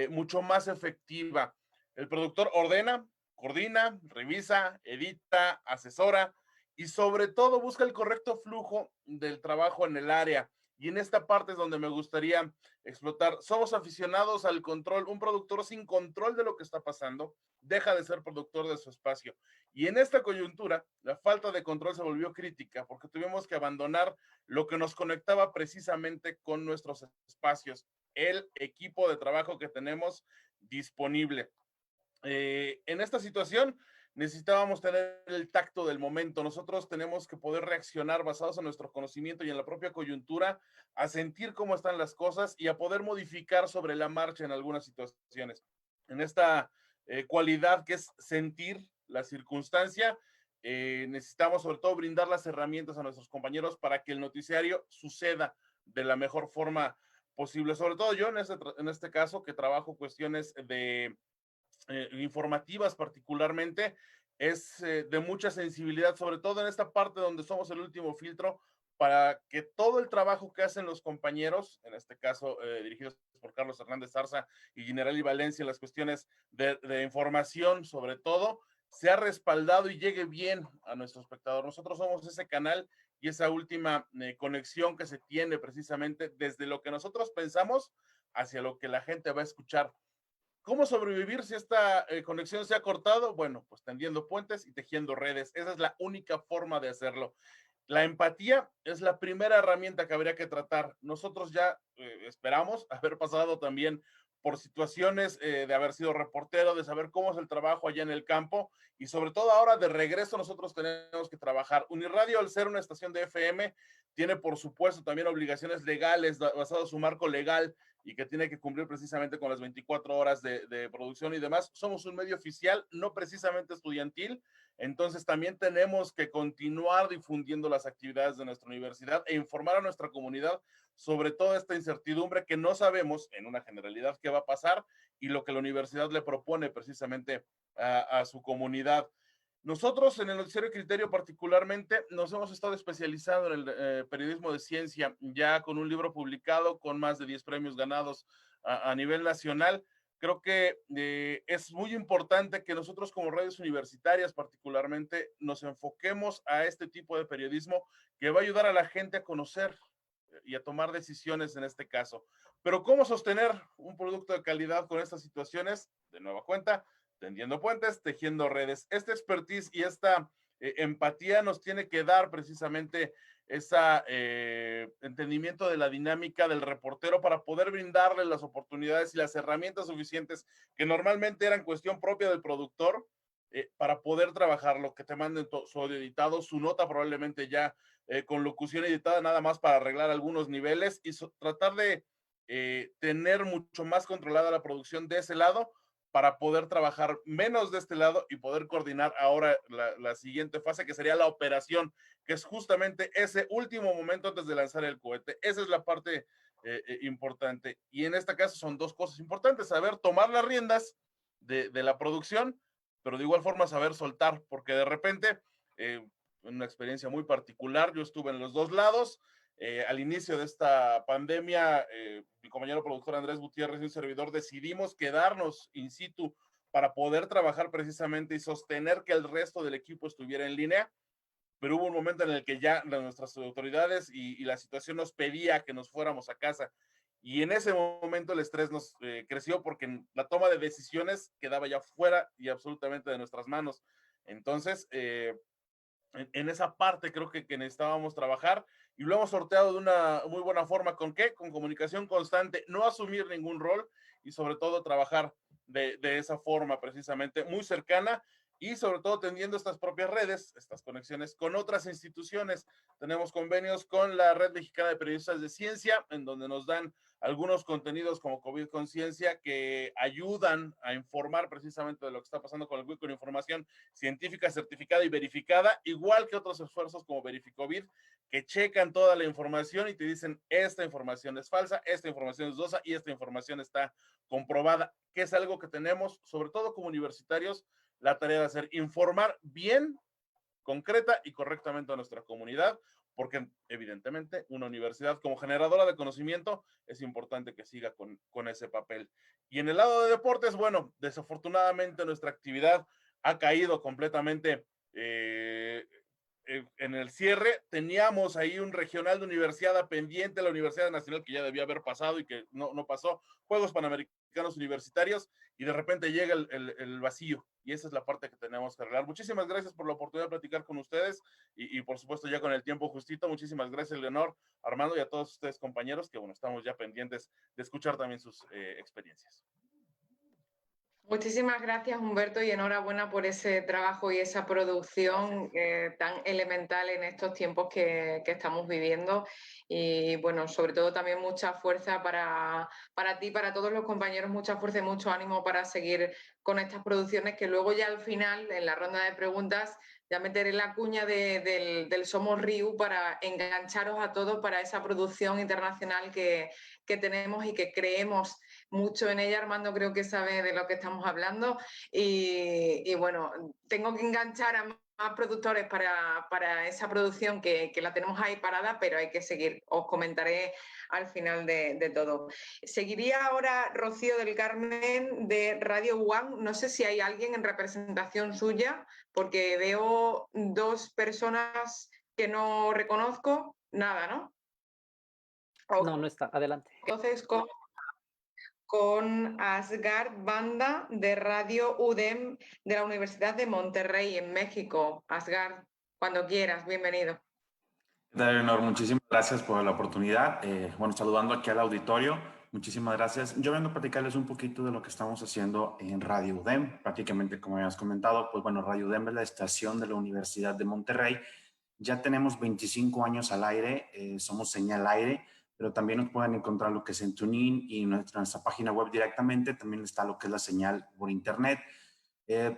mucho más efectiva. El productor ordena, coordina, revisa, edita, asesora y sobre todo busca el correcto flujo del trabajo en el área. Y en esta parte es donde me gustaría explotar. Somos aficionados al control. Un productor sin control de lo que está pasando deja de ser productor de su espacio. Y en esta coyuntura, la falta de control se volvió crítica porque tuvimos que abandonar lo que nos conectaba precisamente con nuestros espacios, el equipo de trabajo que tenemos disponible. En esta situación necesitábamos tener el tacto del momento. Nosotros tenemos que poder reaccionar basados en nuestro conocimiento y en la propia coyuntura, a sentir cómo están las cosas y a poder modificar sobre la marcha en algunas situaciones. En esta cualidad que es sentir la circunstancia, necesitamos sobre todo brindar las herramientas a nuestros compañeros para que el noticiario suceda de la mejor forma posible. Sobre todo yo en este caso que trabajo cuestiones de informativas particularmente, es de mucha sensibilidad, sobre todo en esta parte donde somos el último filtro, para que todo el trabajo que hacen los compañeros, en este caso dirigidos por Carlos Hernández Zarza y Generali Valencia, en las cuestiones de información sobre todo, sea respaldado y llegue bien a nuestro espectador. Nosotros somos ese canal y esa última conexión que se tiene precisamente desde lo que nosotros pensamos hacia lo que la gente va a escuchar. ¿Cómo sobrevivir si esta conexión se ha cortado? Bueno, pues tendiendo puentes y tejiendo redes. Esa es la única forma de hacerlo. La empatía es la primera herramienta que habría que tratar. Nosotros ya esperamos haber pasado también por situaciones de haber sido reportero, de saber cómo es el trabajo allá en el campo y sobre todo ahora de regreso nosotros tenemos que trabajar. Unirradio, al ser una estación de FM, tiene por supuesto también obligaciones legales basado en su marco legal y que tiene que cumplir precisamente con las 24 horas de producción y demás. Somos un medio oficial, no precisamente estudiantil, entonces también tenemos que continuar difundiendo las actividades de nuestra universidad e informar a nuestra comunidad sobre toda esta incertidumbre que no sabemos en una generalidad qué va a pasar y lo que la universidad le propone precisamente a su comunidad. Nosotros en el Noticiario Criterio particularmente nos hemos estado especializando en el periodismo de ciencia, ya con un libro publicado, con más de 10 premios ganados a nivel nacional. Creo que es muy importante que nosotros como radios universitarias particularmente nos enfoquemos a este tipo de periodismo que va a ayudar a la gente a conocer y a tomar decisiones en este caso. Pero ¿cómo sostener un producto de calidad con estas situaciones? De nueva cuenta, tendiendo puentes, tejiendo redes. Esta expertise y esta empatía nos tiene que dar precisamente ese entendimiento de la dinámica del reportero para poder brindarle las oportunidades y las herramientas suficientes que normalmente eran cuestión propia del productor para poder trabajar lo que te manden su audio editado, su nota probablemente ya con locución editada, nada más para arreglar algunos niveles y tratar de tener mucho más controlada la producción de ese lado para poder trabajar menos de este lado y poder coordinar ahora la siguiente fase, que sería la operación, que es justamente ese último momento antes de lanzar el cohete. Esa es la parte importante. Y en este caso son dos cosas importantes: saber tomar las riendas de la producción, pero de igual forma saber soltar, porque de repente, una experiencia muy particular, yo estuve en los dos lados. Al inicio de esta pandemia, mi compañero productor Andrés Gutiérrez y un servidor decidimos quedarnos in situ para poder trabajar precisamente y sostener que el resto del equipo estuviera en línea, pero hubo un momento en el que ya nuestras autoridades y la situación nos pedía que nos fuéramos a casa. Y en ese momento el estrés nos creció porque la toma de decisiones quedaba ya fuera y absolutamente de nuestras manos. Entonces, en esa parte creo que necesitábamos trabajar y lo hemos sorteado de una muy buena forma. ¿Con qué? Con comunicación constante, no asumir ningún rol y sobre todo trabajar de esa forma precisamente muy cercana y sobre todo tendiendo estas propias redes, estas conexiones con otras instituciones. Tenemos convenios con la Red Mexicana de Periodistas de Ciencia, en donde nos dan algunos contenidos como COVID Conciencia que ayudan a informar precisamente de lo que está pasando con el COVID, con información científica certificada y verificada, igual que otros esfuerzos como Verificovid, que checan toda la información y te dicen esta información es falsa, esta información es dudosa y esta información está comprobada, que es algo que tenemos, sobre todo como universitarios, la tarea de hacer, informar bien, concreta y correctamente a nuestra comunidad, porque evidentemente una universidad como generadora de conocimiento es importante que siga con ese papel. Y en el lado de deportes, bueno, desafortunadamente nuestra actividad ha caído completamente en el cierre. Teníamos ahí un regional de universidad pendiente, la Universidad Nacional, que ya debía haber pasado y que no pasó, Juegos Panamericanos Universitarios, y de repente llega el vacío, y esa es la parte que tenemos que arreglar. Muchísimas gracias por la oportunidad de platicar con ustedes, y por supuesto ya con el tiempo justito. Muchísimas gracias, Leonor, Armando, y a todos ustedes, compañeros, que bueno, estamos ya pendientes de escuchar también sus experiencias. Muchísimas gracias, Humberto, y enhorabuena por ese trabajo y esa producción tan elemental en estos tiempos que estamos viviendo. Y bueno, sobre todo también mucha fuerza para ti, para todos los compañeros, mucha fuerza y mucho ánimo para seguir con estas producciones, que luego ya al final, en la ronda de preguntas, ya meteré la cuña del Somos Riu para engancharos a todos para esa producción internacional que tenemos y que creemos mucho en ella. Armando creo que sabe de lo que estamos hablando, y bueno, tengo que enganchar a más productores para esa producción que la tenemos ahí parada, pero hay que seguir. Os comentaré al final de todo. Seguiría ahora Rocío del Carmen de Radio One. No sé si hay alguien en representación suya, porque veo dos personas que no reconozco. Nada, ¿no? No, no está. Adelante. Entonces, con Asgard Banda de Radio UDEM de la Universidad de Monterrey en México. Asgard, cuando quieras, bienvenido. ¿Qué tal, Leonor? Muchísimas gracias por la oportunidad. Bueno, saludando aquí al auditorio, muchísimas gracias. Yo vengo a platicarles un poquito de lo que estamos haciendo en Radio UDEM. Prácticamente, como habíamos comentado, pues bueno, Radio UDEM es la estación de la Universidad de Monterrey. Ya tenemos 25 años al aire, somos señal aire, pero también nos pueden encontrar lo que es en TuneIn y nuestra página web directamente. También está lo que es la señal por internet.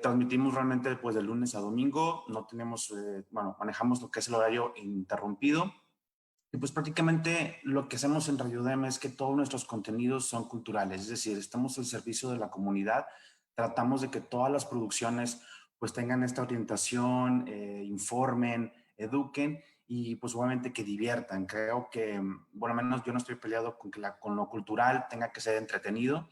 Transmitimos realmente pues de lunes a domingo, no tenemos, bueno, manejamos lo que es el horario interrumpido, y pues prácticamente lo que hacemos en Radio UDEM es que todos nuestros contenidos son culturales, es decir, estamos al servicio de la comunidad, tratamos de que todas las producciones pues tengan esta orientación, informen, eduquen y pues obviamente que diviertan. Creo que, bueno, al menos yo no estoy peleado con que con lo cultural tenga que ser entretenido,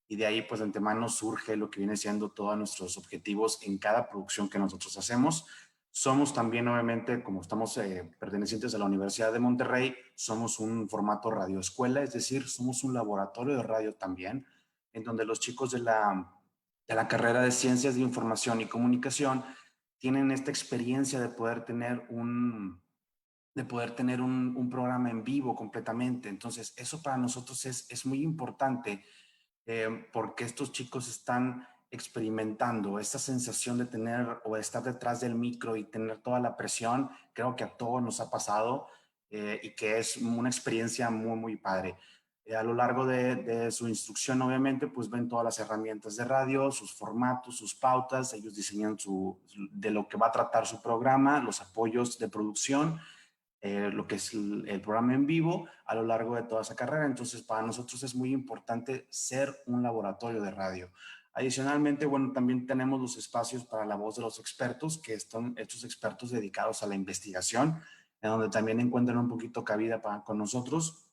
y de ahí pues de antemano surge lo que viene siendo todos nuestros objetivos en cada producción que nosotros hacemos. Somos también, obviamente, como estamos pertenecientes a la Universidad de Monterrey, somos un formato radioescuela, es decir, somos un laboratorio de radio también, en donde los chicos de la carrera de Ciencias de Información y Comunicación tienen esta experiencia de poder tener un programa en vivo completamente. Entonces, eso para nosotros es muy importante, porque estos chicos están experimentando esta sensación de tener o de estar detrás del micro y tener toda la presión. Creo que a todos nos ha pasado, y que es una experiencia muy, muy padre. A lo largo de su instrucción, obviamente, pues ven todas las herramientas de radio, sus formatos, sus pautas, ellos diseñan de lo que va a tratar su programa, los apoyos de producción, lo que es el programa en vivo a lo largo de toda esa carrera. Entonces, para nosotros es muy importante ser un laboratorio de radio. Adicionalmente, bueno, también tenemos los espacios para la voz de los expertos, que están estos expertos dedicados a la investigación, en donde también encuentran un poquito cabida con nosotros.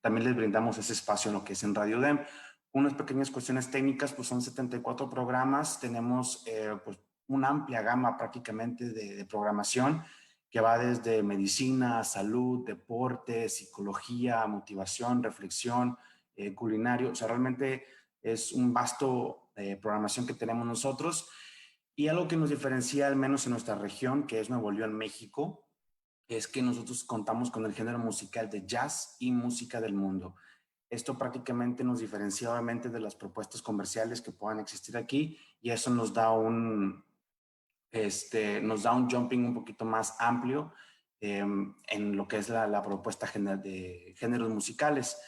También les brindamos ese espacio en lo que es en Radio UDEM. Unas pequeñas cuestiones técnicas, pues son 74 programas, tenemos pues una amplia gama prácticamente de programación, que va desde medicina, salud, deporte, psicología, motivación, reflexión, culinario. O sea, realmente es un vasto programación que tenemos nosotros. Y algo que nos diferencia, al menos en nuestra región, que es Nuevo León, México, es que nosotros contamos con el género musical de jazz y música del mundo. Esto prácticamente nos diferencia obviamente de las propuestas comerciales que puedan existir aquí, y eso nos da un jumping un poquito más amplio en lo que es la propuesta general de géneros musicales.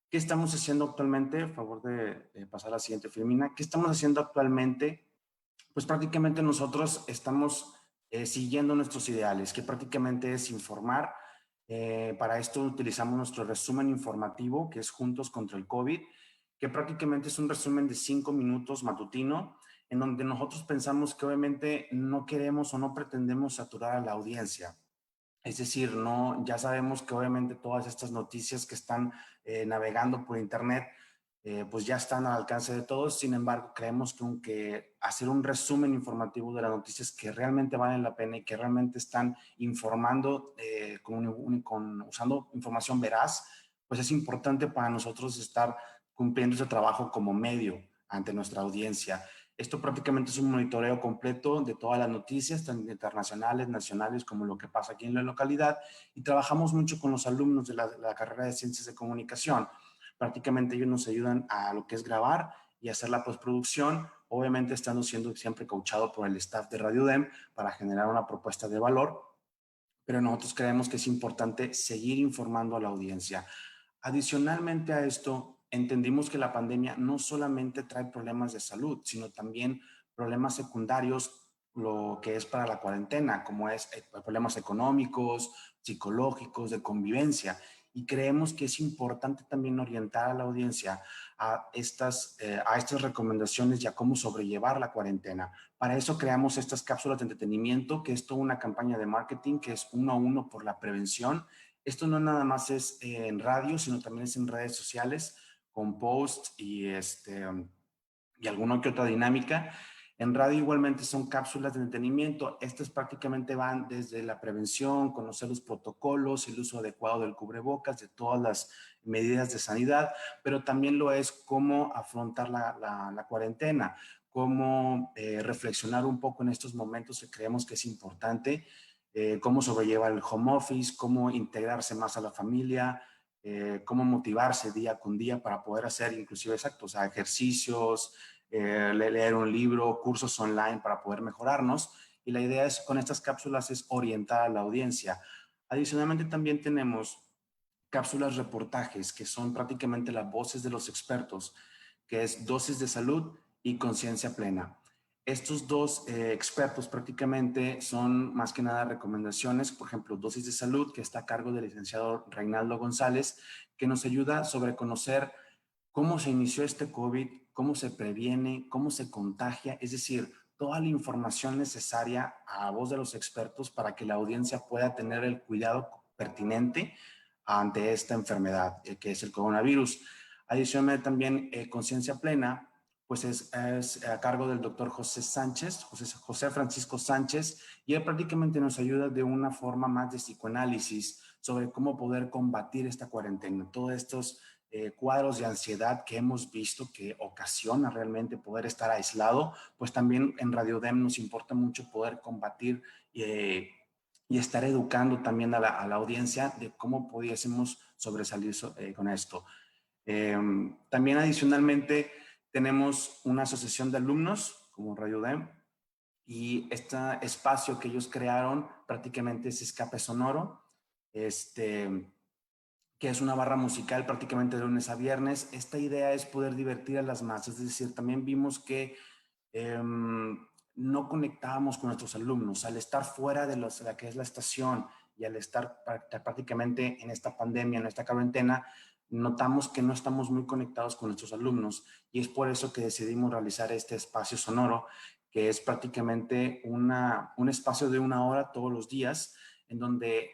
¿Qué estamos haciendo actualmente? A favor de pasar a la siguiente, Firmina. ¿Qué estamos haciendo actualmente? Pues prácticamente nosotros estamos siguiendo nuestros ideales, que prácticamente es informar. Para esto utilizamos nuestro resumen informativo, que es Juntos contra el COVID, que prácticamente es un resumen de 5 minutos matutino, en donde nosotros pensamos que obviamente no queremos o no pretendemos saturar a la audiencia. Es decir, no, ya sabemos que obviamente todas estas noticias que están navegando por internet pues ya están al alcance de todos. Sin embargo, creemos que aunque hacer un resumen informativo de las noticias que realmente valen la pena y que realmente están informando, usando información veraz, pues es importante para nosotros estar cumpliendo ese trabajo como medio ante nuestra audiencia. Esto prácticamente es un monitoreo completo de todas las noticias, tanto internacionales, nacionales, como lo que pasa aquí en la localidad, y trabajamos mucho con los alumnos de la carrera de Ciencias de Comunicación. Prácticamente ellos nos ayudan a lo que es grabar y hacer la postproducción, obviamente estando siendo siempre coachado por el staff de Radio UDEM para generar una propuesta de valor, pero nosotros creemos que es importante seguir informando a la audiencia. Adicionalmente a esto, entendimos que la pandemia no solamente trae problemas de salud, sino también problemas secundarios, lo que es para la cuarentena, como es problemas económicos, psicológicos, de convivencia. Y creemos que es importante también orientar a la audiencia a estas recomendaciones y a cómo sobrellevar la cuarentena. Para eso creamos estas cápsulas de entretenimiento, que es toda una campaña de marketing, que es 1 a 1 por la prevención. Esto no nada más es en radio, sino también es en redes sociales, con posts y alguna que otra dinámica. En radio igualmente son cápsulas de entretenimiento. Estas prácticamente van desde la prevención, conocer los protocolos, el uso adecuado del cubrebocas, de todas las medidas de sanidad, pero también lo es cómo afrontar la cuarentena, cómo reflexionar un poco en estos momentos que creemos que es importante, cómo sobrellevar el home office, cómo integrarse más a la familia, cómo motivarse día con día para poder hacer inclusive exactos, ejercicios, leer un libro, cursos online para poder mejorarnos. Y la idea es, con estas cápsulas, es orientar a la audiencia. Adicionalmente también tenemos cápsulas reportajes, que son prácticamente las voces de los expertos, que es Dosis de Salud y Conciencia Plena. Estos dos expertos prácticamente son más que nada recomendaciones. Por ejemplo, Dosis de Salud, que está a cargo del licenciado Reinaldo González, que nos ayuda sobre conocer cómo se inició este COVID, cómo se previene, cómo se contagia, es decir, toda la información necesaria a voz de los expertos para que la audiencia pueda tener el cuidado pertinente ante esta enfermedad, que es el coronavirus. Adicionalmente también Conciencia Plena, pues es a cargo del doctor José Sánchez, José Francisco Sánchez, y él prácticamente nos ayuda de una forma más de psicoanálisis sobre cómo poder combatir esta cuarentena, todos estos cuadros de ansiedad que hemos visto que ocasiona realmente poder estar aislado, pues también en Radio UDEM nos importa mucho poder combatir y estar educando también a la audiencia de cómo pudiésemos sobresalir con esto. También adicionalmente tenemos una asociación de alumnos como Radio UDEM, y este espacio que ellos crearon prácticamente es Escape Sonoro, que es una barra musical prácticamente de lunes a viernes. Esta idea es poder divertir a las masas, es decir, también vimos que no conectábamos con nuestros alumnos. Al estar fuera de la que es la estación y al estar prácticamente en esta pandemia, en esta cuarentena, notamos que no estamos muy conectados con nuestros alumnos, y es por eso que decidimos realizar este espacio sonoro, que es prácticamente un espacio de 1 hora todos los días, en donde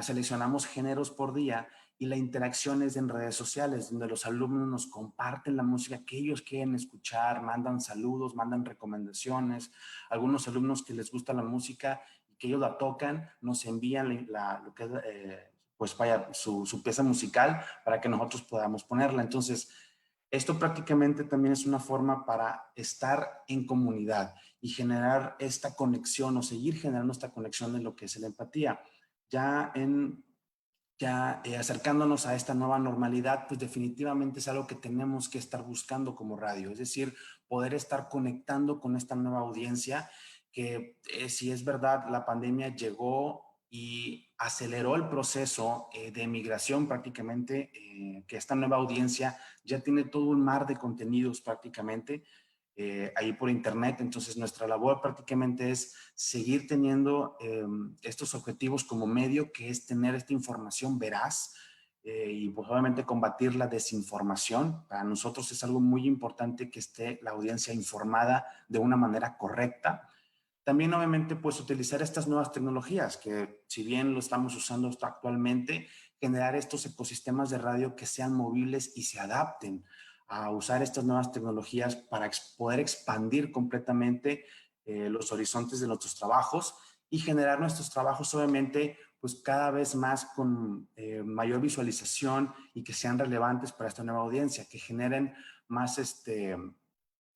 seleccionamos géneros por día, y la interacción es en redes sociales, donde los alumnos nos comparten la música que ellos quieren escuchar, mandan saludos, mandan recomendaciones. Algunos alumnos que les gusta la música y que ellos la tocan, nos envían lo que es pues vaya, su pieza musical para que nosotros podamos ponerla. Entonces, esto prácticamente también es una forma para estar en comunidad y generar esta conexión, o seguir generando esta conexión de lo que es la empatía. Ya acercándonos a esta nueva normalidad, pues definitivamente es algo que tenemos que estar buscando como radio, es decir, poder estar conectando con esta nueva audiencia que si es verdad, la pandemia llegó y aceleró el proceso de migración prácticamente, que esta nueva audiencia ya tiene todo un mar de contenidos prácticamente ahí por internet. Entonces nuestra labor prácticamente es seguir teniendo estos objetivos como medio, que es tener esta información veraz y pues obviamente combatir la desinformación. Para nosotros es algo muy importante que esté la audiencia informada de una manera correcta. También obviamente pues utilizar estas nuevas tecnologías que, si bien lo estamos usando hasta actualmente, generar estos ecosistemas de radio que sean movibles y se adapten a usar estas nuevas tecnologías para poder expandir completamente los horizontes de nuestros trabajos y generar nuestros trabajos, obviamente, pues cada vez más con mayor visualización y que sean relevantes para esta nueva audiencia, que generen más,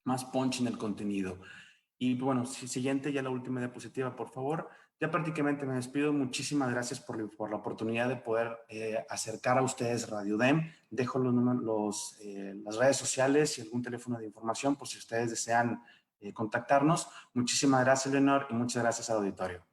más punch en el contenido. Y bueno, siguiente, ya la última diapositiva, por favor. Ya prácticamente me despido. Muchísimas gracias por la oportunidad de poder acercar a ustedes Radio UDEM. Dejo las redes sociales y algún teléfono de información por si ustedes desean contactarnos. Muchísimas gracias, Leonor, y muchas gracias al auditorio.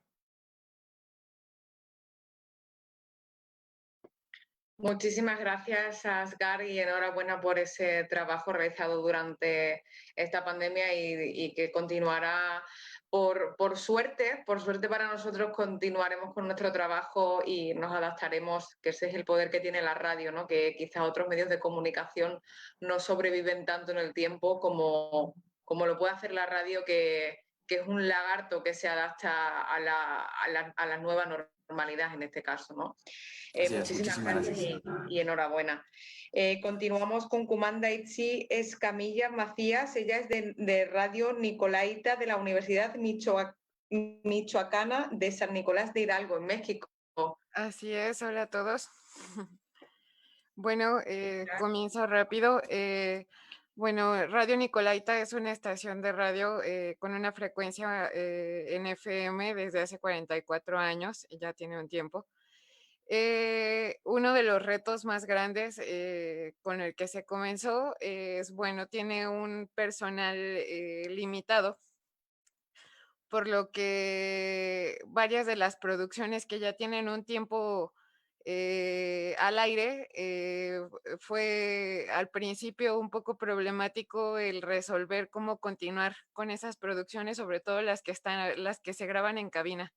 Muchísimas gracias, Asgar, y enhorabuena por ese trabajo realizado durante esta pandemia y que continuará por suerte para nosotros, continuaremos con nuestro trabajo y nos adaptaremos, que ese es el poder que tiene la radio, ¿no? Que quizás otros medios de comunicación no sobreviven tanto en el tiempo como lo puede hacer la radio, que es un lagarto que se adapta a la nueva normalidad en este caso, ¿no? Muchísimas gracias y enhorabuena. Continuamos con Kumanda Itzi Escamilla Macías. Ella es de Radio Nicolaita de la Universidad Michoacana de San Nicolás de Hidalgo, en México. Así es, hola a todos. Bueno, comienzo rápido. Bueno, Radio Nicolaita es una estación de radio con una frecuencia en FM desde hace 44 años, ya tiene un tiempo. Uno de los retos más grandes con el que se comenzó es, bueno, tiene un personal limitado, por lo que varias de las producciones que ya tienen un tiempo al aire, fue al principio un poco problemático el resolver cómo continuar con esas producciones, sobre todo las que se graban en cabina.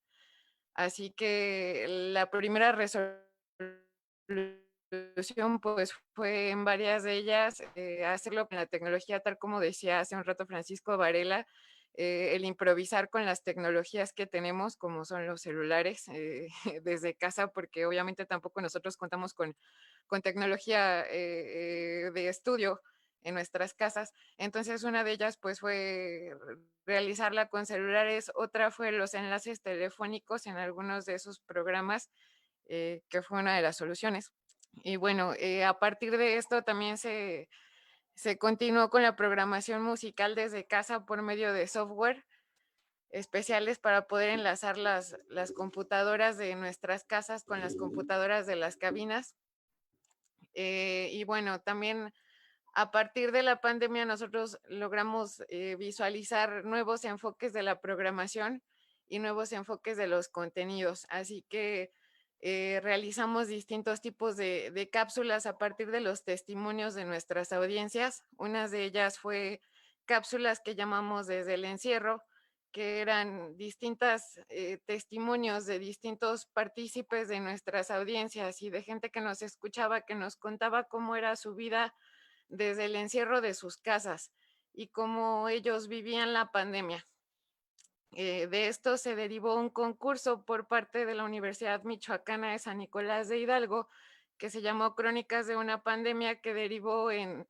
Así que la primera resolución pues fue en varias de ellas hacerlo con la tecnología, tal como decía hace un rato Francisco Varela, el improvisar con las tecnologías que tenemos, como son los celulares, desde casa, porque obviamente tampoco nosotros contamos con tecnología de estudio en nuestras casas. Entonces una de ellas pues fue realizarla con celulares, otra fue los enlaces telefónicos en algunos de esos programas, que fue una de las soluciones. Y bueno, a partir de esto también se continuó con la programación musical desde casa por medio de software especiales para poder enlazar las computadoras de nuestras casas con las computadoras de las cabinas. Y bueno, también a partir de la pandemia nosotros logramos visualizar nuevos enfoques de la programación y nuevos enfoques de los contenidos. Así que realizamos distintos tipos de cápsulas a partir de los testimonios de nuestras audiencias. Una de ellas fue cápsulas que llamamos desde el encierro, que eran distintos testimonios de distintos partícipes de nuestras audiencias y de gente que nos escuchaba, que nos contaba cómo era su vida desde el encierro de sus casas y cómo ellos vivían la pandemia. De esto se derivó un concurso por parte de la Universidad Michoacana de San Nicolás de Hidalgo que se llamó Crónicas de una pandemia, que derivó en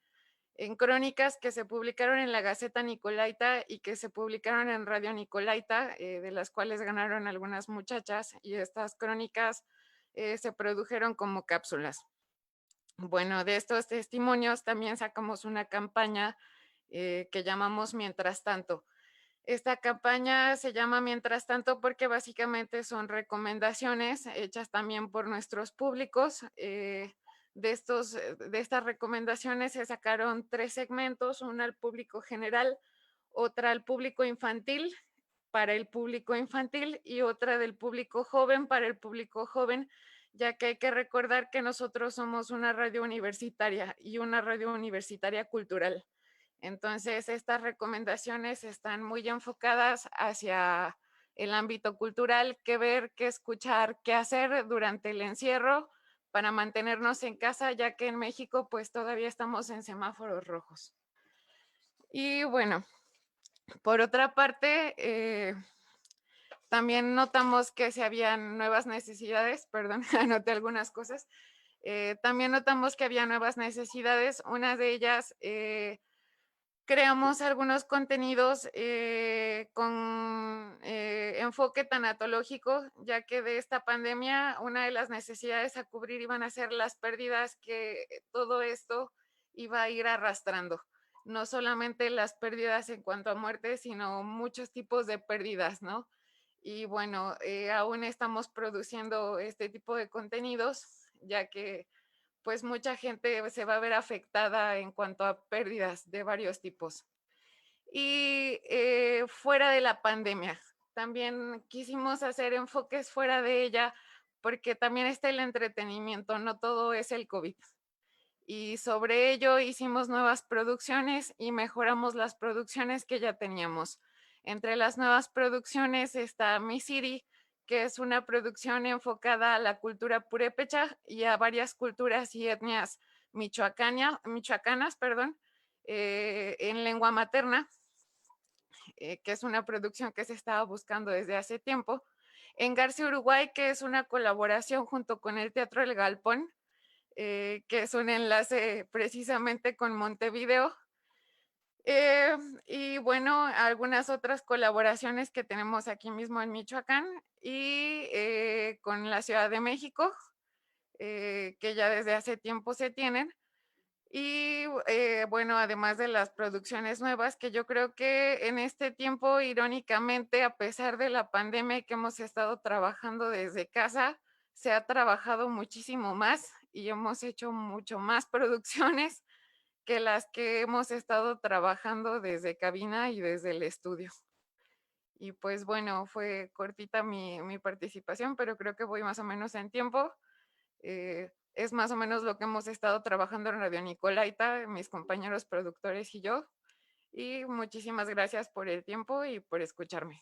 crónicas que se publicaron en la Gaceta Nicolaita y que se publicaron en Radio Nicolaita, de las cuales ganaron algunas muchachas, y estas crónicas se produjeron como cápsulas. Bueno, de estos testimonios también sacamos una campaña que llamamos Mientras Tanto. Esta campaña se llama Mientras Tanto porque básicamente son recomendaciones hechas también por nuestros públicos. De estas recomendaciones se sacaron 3 segmentos, una al público general, otra al público infantil, para el público infantil, y otra del público joven para el público joven, ya que hay que recordar que nosotros somos una radio universitaria y una radio universitaria cultural. Entonces, estas recomendaciones están muy enfocadas hacia el ámbito cultural, qué ver, qué escuchar, qué hacer durante el encierro para mantenernos en casa, ya que en México pues todavía estamos en semáforos rojos. Y bueno, por otra parte, también notamos que se habían nuevas necesidades, perdón, anoté algunas cosas. También notamos que había nuevas necesidades. Una de ellas, creamos algunos contenidos con enfoque tanatológico, ya que de esta pandemia una de las necesidades a cubrir iban a ser las pérdidas que todo esto iba a ir arrastrando. No solamente las pérdidas en cuanto a muerte, sino muchos tipos de pérdidas, ¿no? Y bueno, aún estamos produciendo este tipo de contenidos, ya que pues mucha gente se va a ver afectada en cuanto a pérdidas de varios tipos. Y fuera de la pandemia, también quisimos hacer enfoques fuera de ella, porque también está el entretenimiento, no todo es el COVID. Y sobre ello hicimos nuevas producciones y mejoramos las producciones que ya teníamos. Entre las nuevas producciones está Mi City, que es una producción enfocada a la cultura purépecha y a varias culturas y etnias michoacanas, perdón, en lengua materna, que es una producción que se estaba buscando desde hace tiempo. En García, Uruguay, que es una colaboración junto con el Teatro El Galpón, que es un enlace precisamente con Montevideo. Y bueno, algunas otras colaboraciones que tenemos aquí mismo en Michoacán y con la Ciudad de México, que ya desde hace tiempo se tienen. Y bueno, además de las producciones nuevas, que yo creo que en este tiempo, irónicamente, a pesar de la pandemia que hemos estado trabajando desde casa, se ha trabajado muchísimo más y hemos hecho mucho más producciones que las que hemos estado trabajando desde cabina y desde el estudio. Y pues bueno, fue cortita mi participación, pero creo que voy más o menos en tiempo. Es más o menos lo que hemos estado trabajando en Radio Nicolaita, mis compañeros productores y yo. Y muchísimas gracias por el tiempo y por escucharme.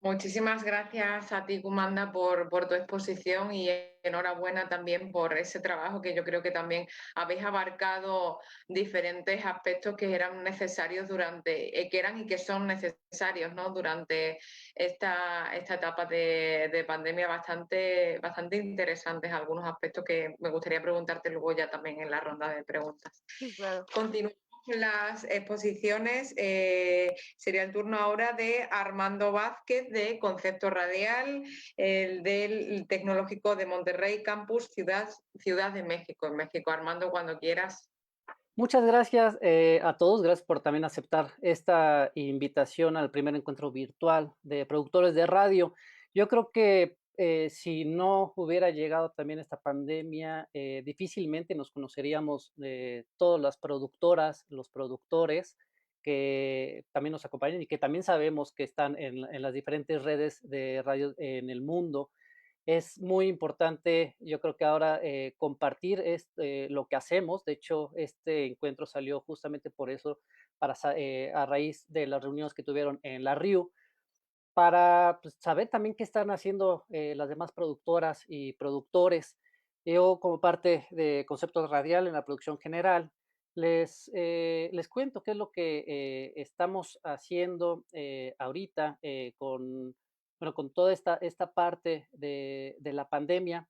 Muchísimas gracias a ti, Kumanda, por tu exposición y enhorabuena también por ese trabajo que yo creo que también habéis abarcado diferentes aspectos que eran necesarios que eran y que son necesarios, ¿no? Durante esta etapa de pandemia bastante interesantes, algunos aspectos que me gustaría preguntarte luego ya también en la ronda de preguntas. Sí, claro. Continuamos con las exposiciones. Sería el turno ahora de Armando Vázquez, de Concepto Radial, el del Tecnológico de Monterrey, Campus Ciudad de México. En México, Armando, cuando quieras. Muchas gracias a todos, gracias por también aceptar esta invitación al primer encuentro virtual de productores de radio. Yo creo que si no hubiera llegado también esta pandemia, difícilmente nos conoceríamos todas las productoras, los productores que también nos acompañan y que también sabemos que están en las diferentes redes de radio en el mundo. Es muy importante, yo creo que ahora compartir lo que hacemos. De hecho, este encuentro salió justamente por eso, a raíz de las reuniones que tuvieron en la RIU, para pues, saber también qué están haciendo las demás productoras y productores. Yo, como parte de Concepto Radial en la producción general, les cuento qué es lo que estamos haciendo ahorita con toda esta parte de la pandemia.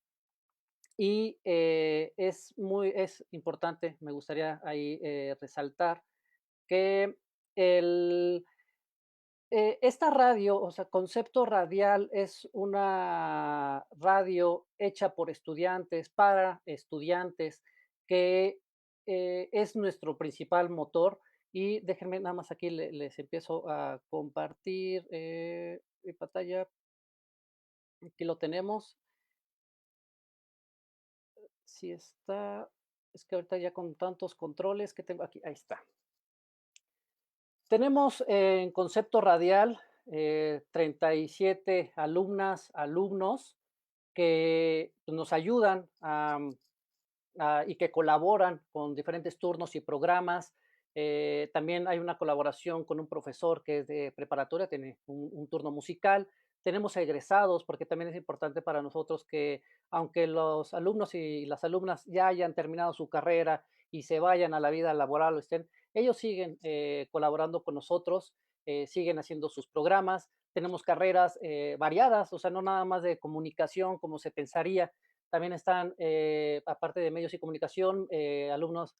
Y es importante, me gustaría ahí resaltar que esta radio, o sea, Concepto Radial es una radio hecha por estudiantes, para estudiantes, que es nuestro principal motor. Y déjenme nada más aquí les empiezo a compartir mi pantalla. Aquí lo tenemos. Sí está. Es que ahorita ya con tantos controles que tengo aquí, ahí está. Tenemos en Concepto Radial 37 alumnas, alumnos que nos ayudan y que colaboran con diferentes turnos y programas. También hay una colaboración con un profesor que es de preparatoria, tiene un turno musical. Tenemos egresados, porque también es importante para nosotros que, aunque los alumnos y las alumnas ya hayan terminado su carrera y se vayan a la vida laboral o estén, ellos siguen colaborando con nosotros, siguen haciendo sus programas. Tenemos carreras variadas, o sea, no nada más de comunicación como se pensaría. También están, aparte de medios y comunicación,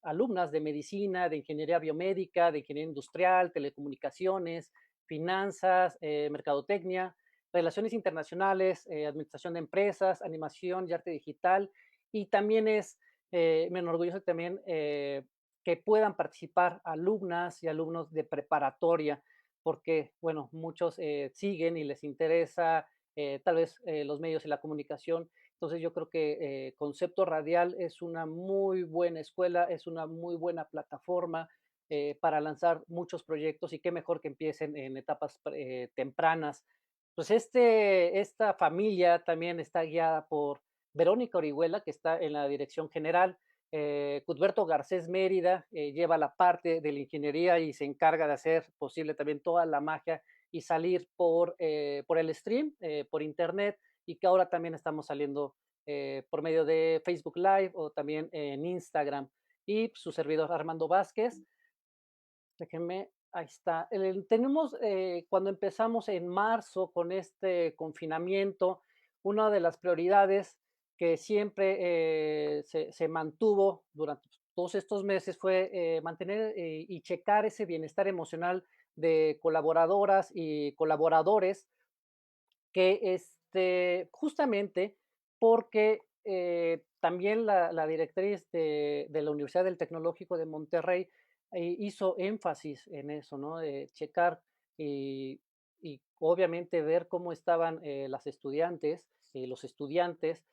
alumnas de medicina, de ingeniería biomédica, de ingeniería industrial, telecomunicaciones, finanzas, mercadotecnia, relaciones internacionales, administración de empresas, animación y arte digital. Y también me enorgullece también que puedan participar alumnas y alumnos de preparatoria, porque, bueno, muchos siguen y les interesa tal vez los medios y la comunicación. Entonces yo creo que Concepto Radial es una muy buena escuela, es una muy buena plataforma para lanzar muchos proyectos y qué mejor que empiecen en etapas tempranas. Pues esta familia también está guiada por Verónica Orihuela, que está en la dirección general. Cudberto Garcés Mérida lleva la parte de la ingeniería y se encarga de hacer posible también toda la magia y salir por el stream, por internet, y que ahora también estamos saliendo por medio de Facebook Live o también en Instagram. Y su servidor Armando Vázquez, déjenme, ahí está. Tenemos, cuando empezamos en marzo con este confinamiento, una de las prioridades que siempre se mantuvo durante todos estos meses fue mantener y checar ese bienestar emocional de colaboradoras y colaboradores que justamente porque también la directriz de la Universidad del Tecnológico de Monterrey hizo énfasis en eso, ¿no? De checar y obviamente ver cómo estaban las estudiantes, los estudiantes,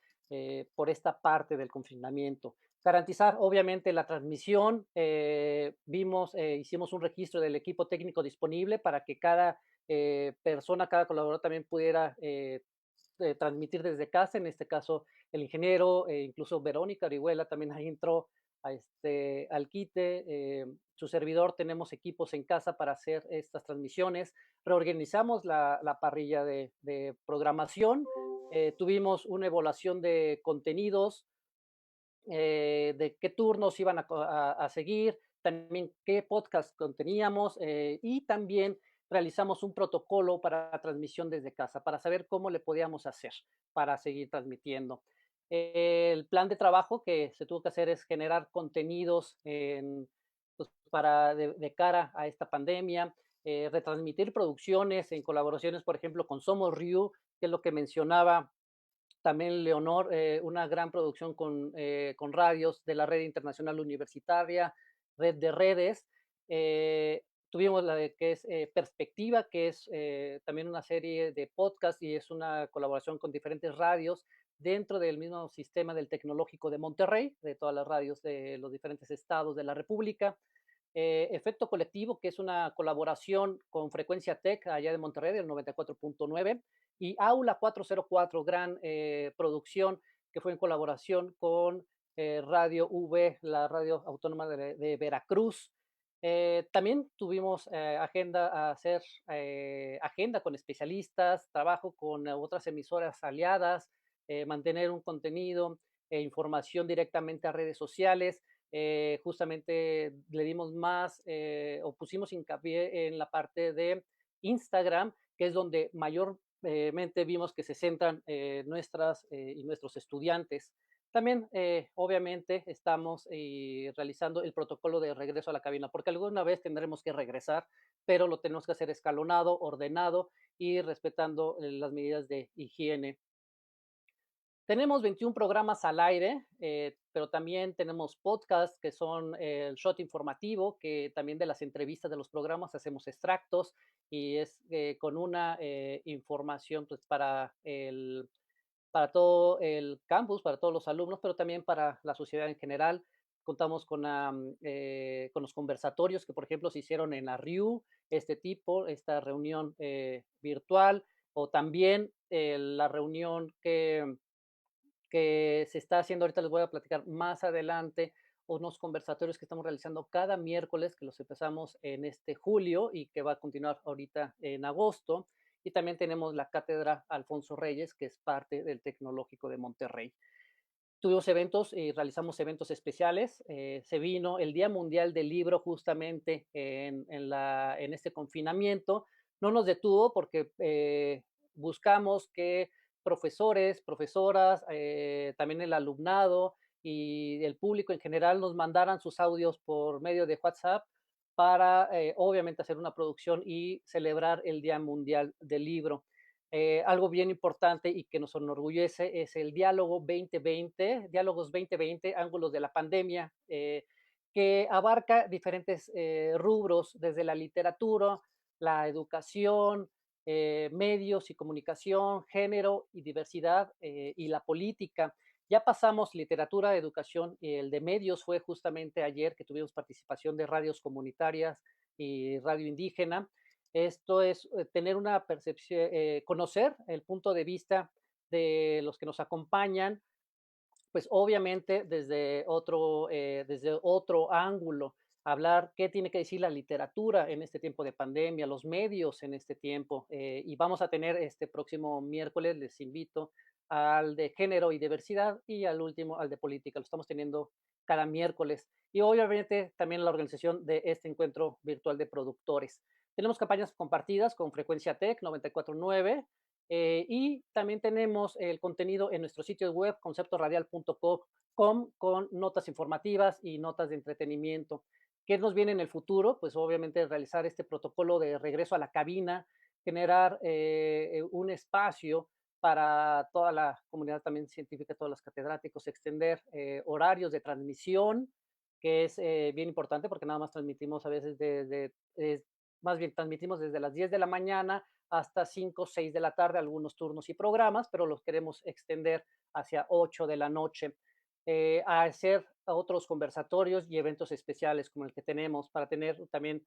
por esta parte del confinamiento. Garantizar, obviamente, la transmisión. Hicimos un registro del equipo técnico disponible para que cada persona, cada colaborador también pudiera transmitir desde casa, en este caso el ingeniero, incluso Verónica Orihuela también ahí entró al quite, su servidor, tenemos equipos en casa para hacer estas transmisiones, reorganizamos la parrilla de programación, tuvimos una evaluación de contenidos, de qué turnos iban a seguir, también qué podcast conteníamos y también realizamos un protocolo para transmisión desde casa, para saber cómo le podíamos hacer para seguir transmitiendo. El plan de trabajo que se tuvo que hacer es generar contenidos pues, de cara a esta pandemia, retransmitir producciones en colaboraciones, por ejemplo, con Somos Ryu, que es lo que mencionaba también Leonor, una gran producción con radios de la Red Internacional Universitaria, Red de Redes. Tuvimos la de que es Perspectiva, que es también una serie de podcast y es una colaboración con diferentes radios dentro del mismo sistema del Tecnológico de Monterrey, de todas las radios de los diferentes estados de la República. Efecto Colectivo, que es una colaboración con Frecuencia Tech allá de Monterrey, del 94.9, y Aula 404, gran producción que fue en colaboración con Radio V, la radio autónoma de Veracruz. También tuvimos agenda con especialistas, trabajo con otras emisoras aliadas, mantener un contenido e información directamente a redes sociales. Justamente le dimos más o pusimos hincapié en la parte de Instagram, que es donde mayormente vimos que se centran nuestras y nuestros estudiantes. También, obviamente, estamos realizando el protocolo de regreso a la cabina, porque alguna vez tendremos que regresar, pero lo tenemos que hacer escalonado, ordenado y respetando las medidas de higiene. Tenemos 21 programas al aire, pero también tenemos podcasts que son el shot informativo, que también de las entrevistas de los programas hacemos extractos y es con una información pues, para todo el campus, para todos los alumnos, pero también para la sociedad en general. Contamos con los conversatorios que, por ejemplo, se hicieron en la RIU, esta reunión virtual, o también la reunión que se está haciendo, ahorita les voy a platicar más adelante, unos conversatorios que estamos realizando cada miércoles, que los empezamos en julio y que va a continuar ahorita en agosto. Y también tenemos la Cátedra Alfonso Reyes, que es parte del Tecnológico de Monterrey. Tuvimos eventos y realizamos eventos especiales. Se vino el Día Mundial del Libro justamente en este confinamiento. No nos detuvo porque buscamos que profesores, profesoras, también el alumnado y el público en general nos mandaran sus audios por medio de WhatsApp para obviamente hacer una producción y celebrar el Día Mundial del Libro. Algo bien importante y que nos enorgullece es el Diálogos 2020, ángulos de la pandemia, que abarca diferentes rubros, desde la literatura, la educación, medios y comunicación, género y diversidad y la política. Ya pasamos literatura, educación, y el de medios fue justamente ayer que tuvimos participación de radios comunitarias y radio indígena. Esto es tener una percepción, conocer el punto de vista de los que nos acompañan, pues obviamente desde otro ángulo, hablar qué tiene que decir la literatura en este tiempo de pandemia, los medios en este tiempo. Y vamos a tener este próximo miércoles, les invito, al de género y diversidad y al último, al de política. Lo estamos teniendo cada miércoles. Y obviamente también la organización de este encuentro virtual de productores. Tenemos campañas compartidas con Frecuencia Tech 94.9. Y también tenemos el contenido en nuestro sitio web, conceptoradial.com, con notas informativas y notas de entretenimiento. ¿Qué nos viene en el futuro? Pues obviamente realizar este protocolo de regreso a la cabina, generar un espacio para toda la comunidad también científica, todos los catedráticos, extender horarios de transmisión, que es bien importante porque nada más transmitimos a veces más bien transmitimos desde las 10 de la mañana hasta 5 o 6 de la tarde, algunos turnos y programas, pero los queremos extender hacia 8 de la noche. A hacer otros conversatorios y eventos especiales como el que tenemos para tener también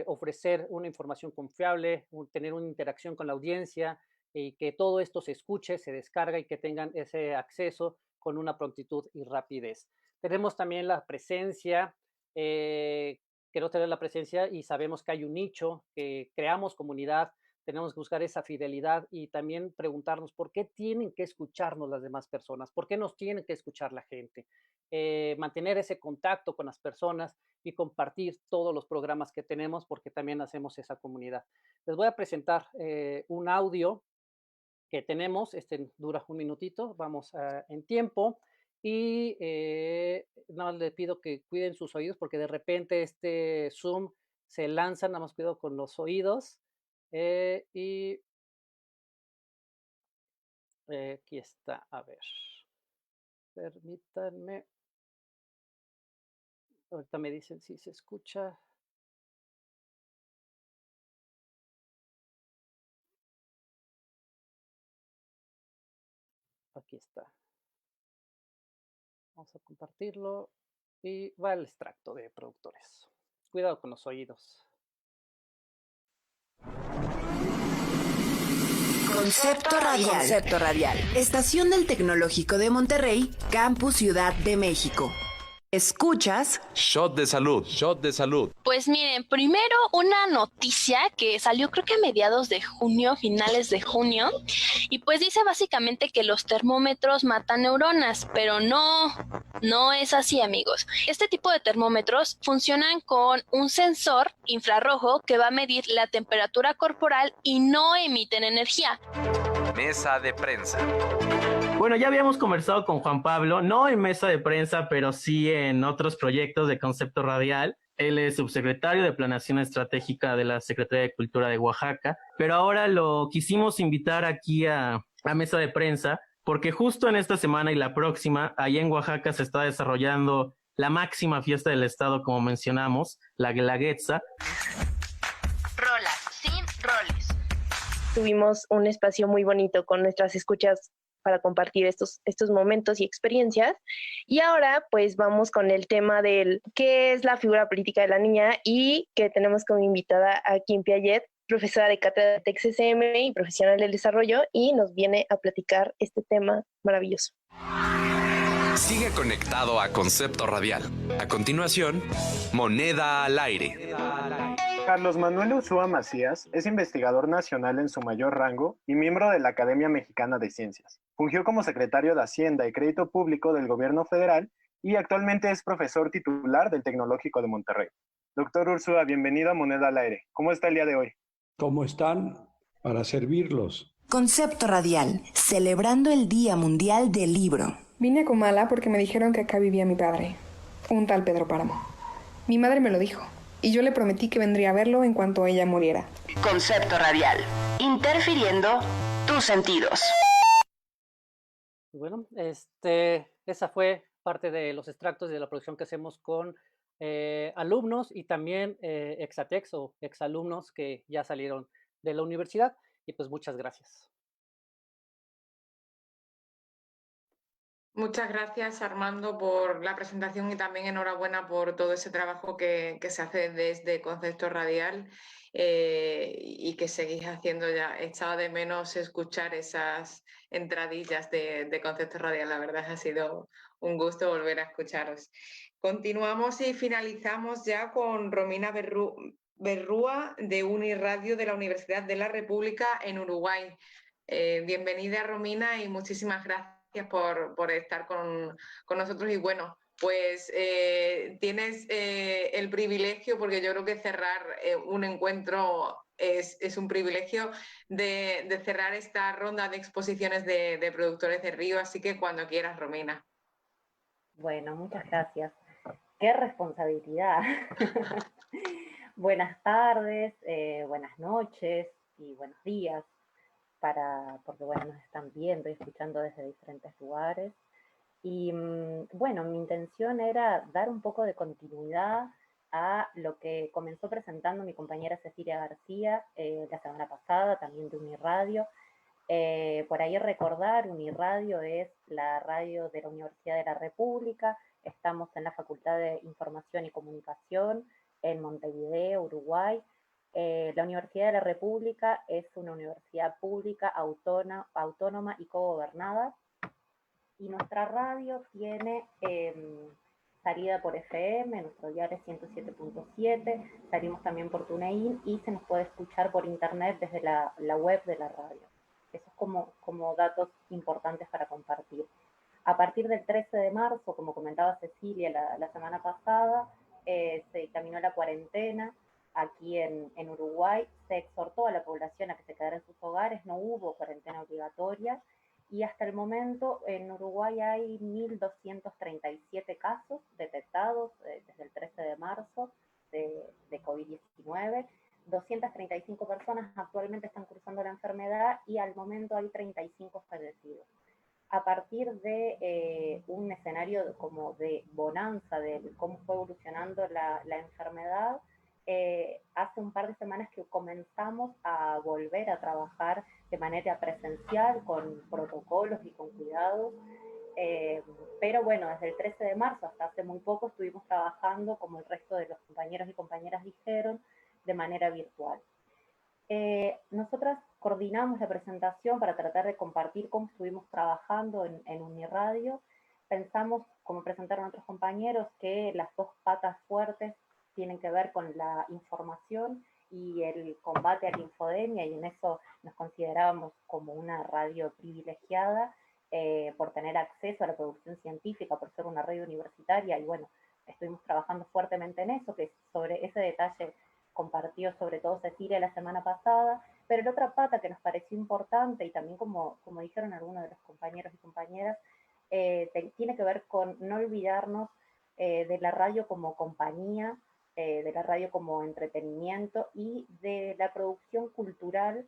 ofrecer una información confiable, tener una interacción con la audiencia y que todo esto se escuche, se descarga y que tengan ese acceso con una prontitud y rapidez. Tenemos también la presencia, queremos tener la presencia y sabemos que hay un nicho, que creamos comunidad, tenemos que buscar esa fidelidad y también preguntarnos por qué tienen que escucharnos las demás personas, por qué nos tienen que escuchar la gente. Mantener ese contacto con las personas y compartir todos los programas que tenemos porque también hacemos esa comunidad. Les voy a presentar un audio que tenemos, dura un minutito, vamos en tiempo. Y no, les pido que cuiden sus oídos porque de repente este Zoom se lanza, nada más cuidado con los oídos. Y aquí está, a ver, permítanme. Ahorita me dicen si se escucha. Aquí está. Vamos a compartirlo y va el extracto de productores. Cuidado con los oídos. Concepto Radial. Concepto Radial. Estación del Tecnológico de Monterrey, Campus Ciudad de México. ¿Escuchas? Shot de salud, shot de salud. Pues miren, primero una noticia que salió creo que a mediados de junio, finales de junio, y pues dice básicamente que los termómetros matan neuronas, pero no es así, amigos. Este tipo de termómetros funcionan con un sensor infrarrojo que va a medir la temperatura corporal y no emiten energía. Mesa de prensa. Bueno, ya habíamos conversado con Juan Pablo, no en mesa de prensa, pero sí en otros proyectos de Concepto Radial. Él es subsecretario de Planeación Estratégica de la Secretaría de Cultura de Oaxaca, pero ahora lo quisimos invitar aquí a mesa de prensa, porque justo en esta semana y la próxima, allá en Oaxaca se está desarrollando la máxima fiesta del estado, como mencionamos, la Guelaguetza. Rolas, sin roles. Tuvimos un espacio muy bonito con nuestras escuchas para compartir estos momentos y experiencias. Y ahora pues vamos con el tema del qué es la figura política de la niña y que tenemos como invitada a Kim Piaget, profesora de cátedra de TEC-CCM y profesional del desarrollo, y nos viene a platicar este tema maravilloso. Sigue conectado a Concepto Radial. A continuación, Moneda al Aire. Carlos Manuel Ursúa Macías es investigador nacional en su mayor rango y miembro de la Academia Mexicana de Ciencias. Fungió como secretario de Hacienda y Crédito Público del Gobierno Federal y actualmente es profesor titular del Tecnológico de Monterrey. Doctor Ursúa, bienvenido a Moneda al Aire. ¿Cómo está el día de hoy? ¿Cómo están? Para servirlos. Concepto Radial, celebrando el Día Mundial del Libro. Vine a Comala porque me dijeron que acá vivía mi padre, un tal Pedro Páramo. Mi madre me lo dijo, y yo le prometí que vendría a verlo en cuanto ella muriera. Concepto Radial, interfiriendo tus sentidos. Bueno, esa fue parte de los extractos de la producción que hacemos con alumnos y también exatex o exalumnos que ya salieron de la universidad. Y pues muchas gracias. Muchas gracias, Armando, por la presentación y también enhorabuena por todo ese trabajo que se hace desde Concepto Radial y que seguís haciendo ya. Echaba de menos escuchar esas entradillas de Concepto Radial. La verdad ha sido un gusto volver a escucharos. Continuamos y finalizamos ya con Romina Berrúa de Uniradio de la Universidad de la República en Uruguay. Bienvenida, Romina, y muchísimas gracias por estar con nosotros. Y bueno, pues tienes el privilegio, porque yo creo que cerrar un encuentro es un privilegio de cerrar esta ronda de exposiciones de productores de Río, así que cuando quieras, Romina. Bueno, muchas gracias. ¡Qué responsabilidad! Buenas tardes, buenas noches y buenos días, porque bueno, nos están viendo y escuchando desde diferentes lugares. Y bueno, mi intención era dar un poco de continuidad a lo que comenzó presentando mi compañera Cecilia García la semana pasada, también de Uniradio. Por ahí recordar, Uniradio es la radio de la Universidad de la República. Estamos en la Facultad de Información y Comunicación en Montevideo, Uruguay. La Universidad de la República es una universidad pública, autónoma y cogobernada. Y nuestra radio tiene salida por FM, nuestro dial es 107.7, salimos también por TuneIn y se nos puede escuchar por internet desde la web de la radio. Eso es como datos importantes para compartir. A partir del 13 de marzo, como comentaba Cecilia la semana pasada, se dictaminó la cuarentena aquí en Uruguay. Se exhortó a la población a que se quedara en sus hogares, no hubo cuarentena obligatoria. Y hasta el momento en Uruguay hay 1.237 casos detectados desde el 13 de marzo de COVID-19. 235 personas actualmente están cursando la enfermedad y al momento hay 35 fallecidos. A partir de un escenario como de bonanza de cómo fue evolucionando la enfermedad, hace un par de semanas que comenzamos a volver a trabajar de manera presencial con protocolos y con cuidados, pero bueno, desde el 13 de marzo hasta hace muy poco estuvimos trabajando, como el resto de los compañeros y compañeras dijeron, de manera virtual. Nosotras coordinamos la presentación para tratar de compartir cómo estuvimos trabajando en Uniradio. Pensamos, como presentaron otros compañeros, que las dos patas fuertes tienen que ver con la información y el combate a la infodemia, y en eso nos considerábamos como una radio privilegiada por tener acceso a la producción científica, por ser una radio universitaria, y bueno, estuvimos trabajando fuertemente en eso, que sobre ese detalle compartió sobre todo Cecilia la semana pasada. Pero la otra pata que nos pareció importante, y también como dijeron algunos de los compañeros y compañeras, tiene que ver con no olvidarnos de la radio como compañía, de la radio como entretenimiento y de la producción cultural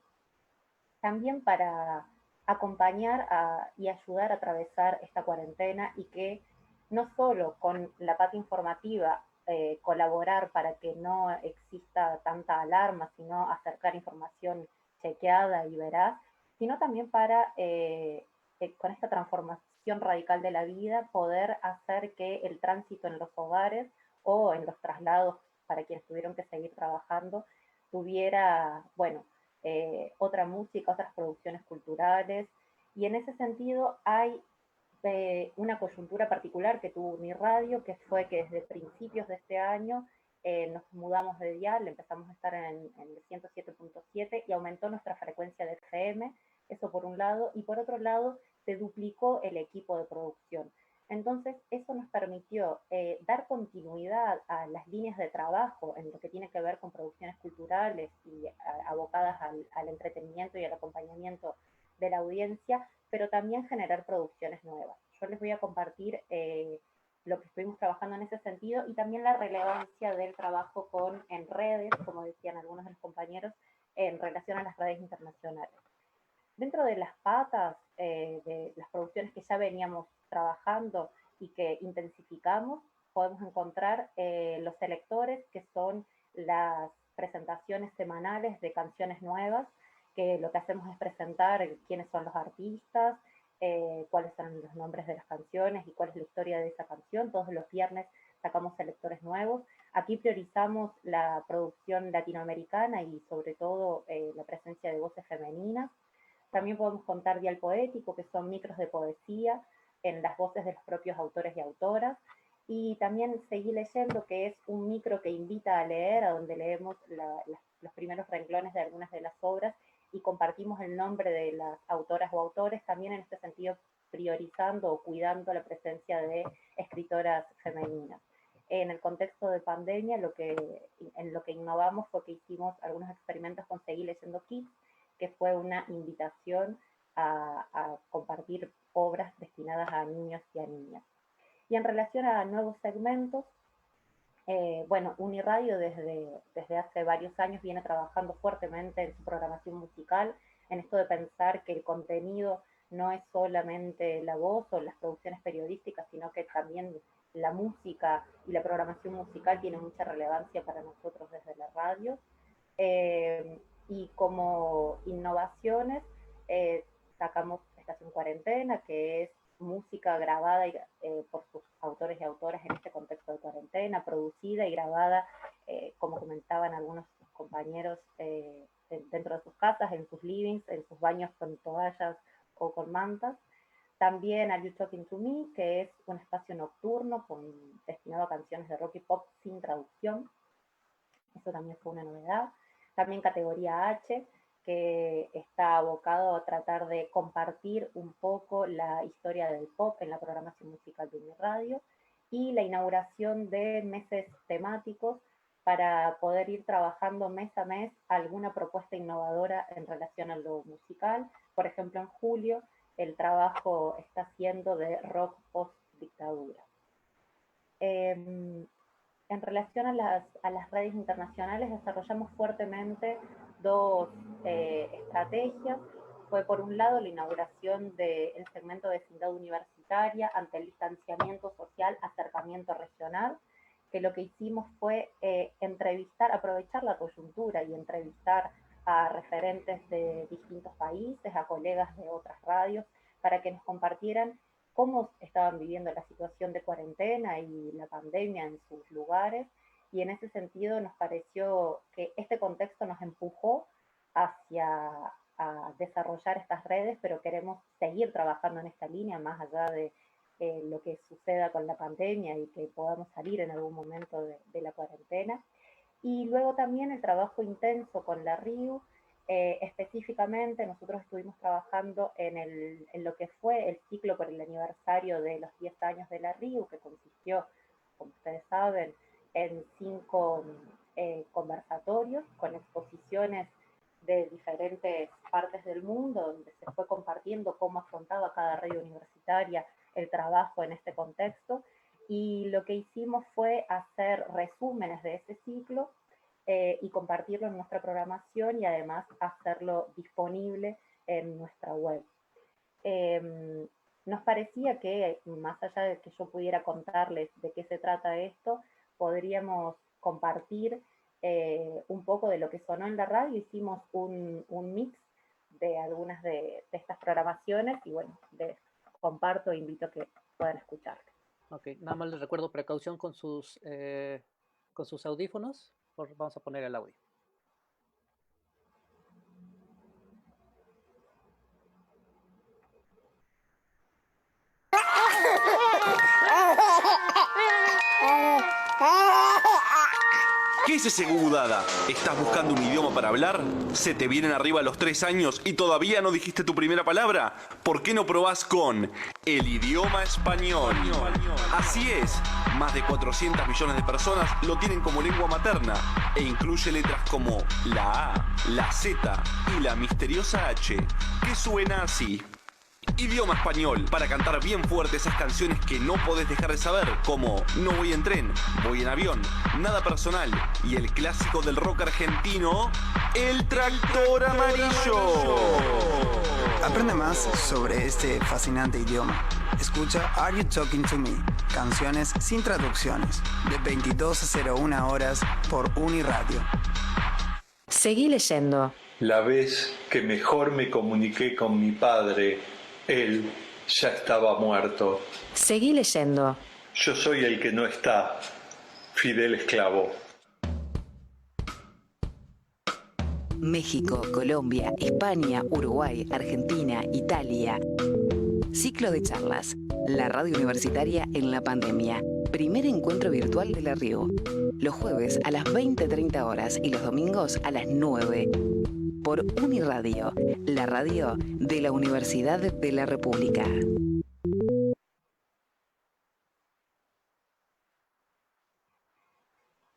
también para acompañar y ayudar a atravesar esta cuarentena, y que no solo con la pata informativa colaborar para que no exista tanta alarma, sino acercar información chequeada y veraz, sino también para, con esta transformación radical de la vida, poder hacer que el tránsito en los hogares o en los traslados para quienes tuvieron que seguir trabajando tuviera, bueno, otra música, otras producciones culturales. Y en ese sentido hay una coyuntura particular que tuvo Uniradio, que fue que desde principios de este año nos mudamos de dial, empezamos a estar en el 107.7 y aumentó nuestra frecuencia de FM, eso por un lado, y por otro lado se duplicó el equipo de producción. Entonces eso nos permitió dar continuidad a las líneas de trabajo en lo que tiene que ver con producciones culturales y abocadas al entretenimiento y al acompañamiento de la audiencia, pero también generar producciones nuevas. Yo les voy a compartir lo que estuvimos trabajando en ese sentido y también la relevancia del trabajo en redes, como decían algunos de los compañeros, en relación a las redes internacionales. Dentro de las patas de las producciones que ya veníamos trabajando y que intensificamos, podemos encontrar los selectores, que son las presentaciones semanales de canciones nuevas, que lo que hacemos es presentar quiénes son los artistas, cuáles son los nombres de las canciones y cuál es la historia de esa canción. Todos los viernes sacamos selectores nuevos. Aquí priorizamos la producción latinoamericana y sobre todo la presencia de voces femeninas. También podemos contar Dial Poético, que son micros de poesía en las voces de los propios autores y autoras. Y también Seguí Leyendo, que es un micro que invita a leer, a donde leemos los primeros renglones de algunas de las obras y compartimos el nombre de las autoras o autores, también en este sentido priorizando o cuidando la presencia de escritoras femeninas. En el contexto de pandemia, en lo que innovamos fue que hicimos algunos experimentos con Seguí Leyendo Kids, que fue una invitación a compartir obras destinadas a niños y a niñas. Y en relación a nuevos segmentos, bueno, Uniradio desde hace varios años viene trabajando fuertemente en su programación musical, en esto de pensar que el contenido no es solamente la voz o las producciones periodísticas, sino que también la música y la programación musical tiene mucha relevancia para nosotros desde la radio. Y como innovaciones, sacamos Estación Cuarentena, que es música grabada por sus autores y autoras en este contexto de cuarentena, producida y grabada, como comentaban algunos compañeros, dentro de sus casas, en sus livings, en sus baños con toallas o con mantas. También Are You Talking to Me, que es un espacio nocturno destinado a canciones de rock y pop sin traducción. Eso también fue una novedad. También Categoría H, que está abocado a tratar de compartir un poco la historia del pop en la programación musical de Uniradio, y la inauguración de meses temáticos para poder ir trabajando mes a mes alguna propuesta innovadora en relación a lo musical. Por ejemplo, en julio el trabajo está siendo de rock post-dictadura. En relación a las redes internacionales, desarrollamos fuertemente dos estrategias. Fue, por un lado, la inauguración del segmento de vecindad universitaria ante el distanciamiento social, acercamiento regional, que lo que hicimos fue aprovechar la coyuntura y entrevistar a referentes de distintos países, a colegas de otras radios, para que nos compartieran cómo estaban viviendo la situación de cuarentena y la pandemia en sus lugares, y en ese sentido nos pareció que este contexto nos empujó hacia a desarrollar estas redes, pero queremos seguir trabajando en esta línea más allá de lo que suceda con la pandemia y que podamos salir en algún momento de la cuarentena. Y luego también el trabajo intenso con la RIU. Específicamente nosotros estuvimos trabajando en lo que fue el ciclo por el aniversario de los 10 años de la RIU, que consistió, como ustedes saben, en 5 conversatorios con exposiciones de diferentes partes del mundo, donde se fue compartiendo cómo afrontaba cada radio universitaria el trabajo en este contexto, y lo que hicimos fue hacer resúmenes de ese ciclo y compartirlo en nuestra programación, y además hacerlo disponible en nuestra web. Nos parecía que, más allá de que yo pudiera contarles de qué se trata esto, podríamos compartir un poco de lo que sonó en la radio. Hicimos un mix de algunas de estas programaciones, y bueno, comparto e invito a que puedan escuchar. Ok, nada más les recuerdo precaución con sus audífonos. Vamos a poner el audio. ¿Qué es ese gugudada? ¿Estás buscando un idioma para hablar? ¿Se te vienen arriba los 3 años y todavía no dijiste tu primera palabra? ¿Por qué no probás con el idioma español? Así es, más de 400 millones de personas lo tienen como lengua materna e incluye letras como la A, la Z y la misteriosa H, que suena así. Idioma español, para cantar bien fuerte esas canciones que no podés dejar de saber, como No voy en tren, voy en avión, Nada personal y el clásico del rock argentino, El tractor amarillo. Aprende más sobre este fascinante idioma. Escucha Are You Talking to Me? Canciones sin traducciones, de 22 a 01 horas por Uniradio. Seguí leyendo. La vez que mejor me comuniqué con mi padre, él ya estaba muerto. Seguí leyendo. Yo soy el que no está, Fidel Esclavo. México, Colombia, España, Uruguay, Argentina, Italia. Ciclo de charlas. La radio universitaria en la pandemia. Primer encuentro virtual de la RIU. Los jueves a las 20:30 horas y los domingos a las 9. Por Uniradio, la radio de la Universidad de la República.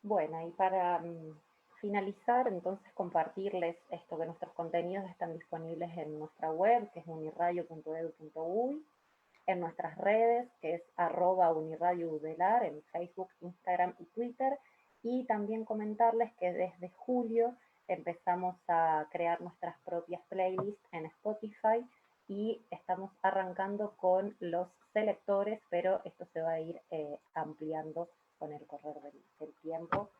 Bueno, y para finalizar, entonces compartirles esto, que nuestros contenidos están disponibles en nuestra web, que es uniradio.edu.uy, en nuestras redes, que es @uniradioudelar, en Facebook, Instagram y Twitter, y también comentarles que desde julio empezamos a crear nuestras propias playlists en Spotify y estamos arrancando con los selectores, pero esto se va a ir ampliando con el correr del tiempo.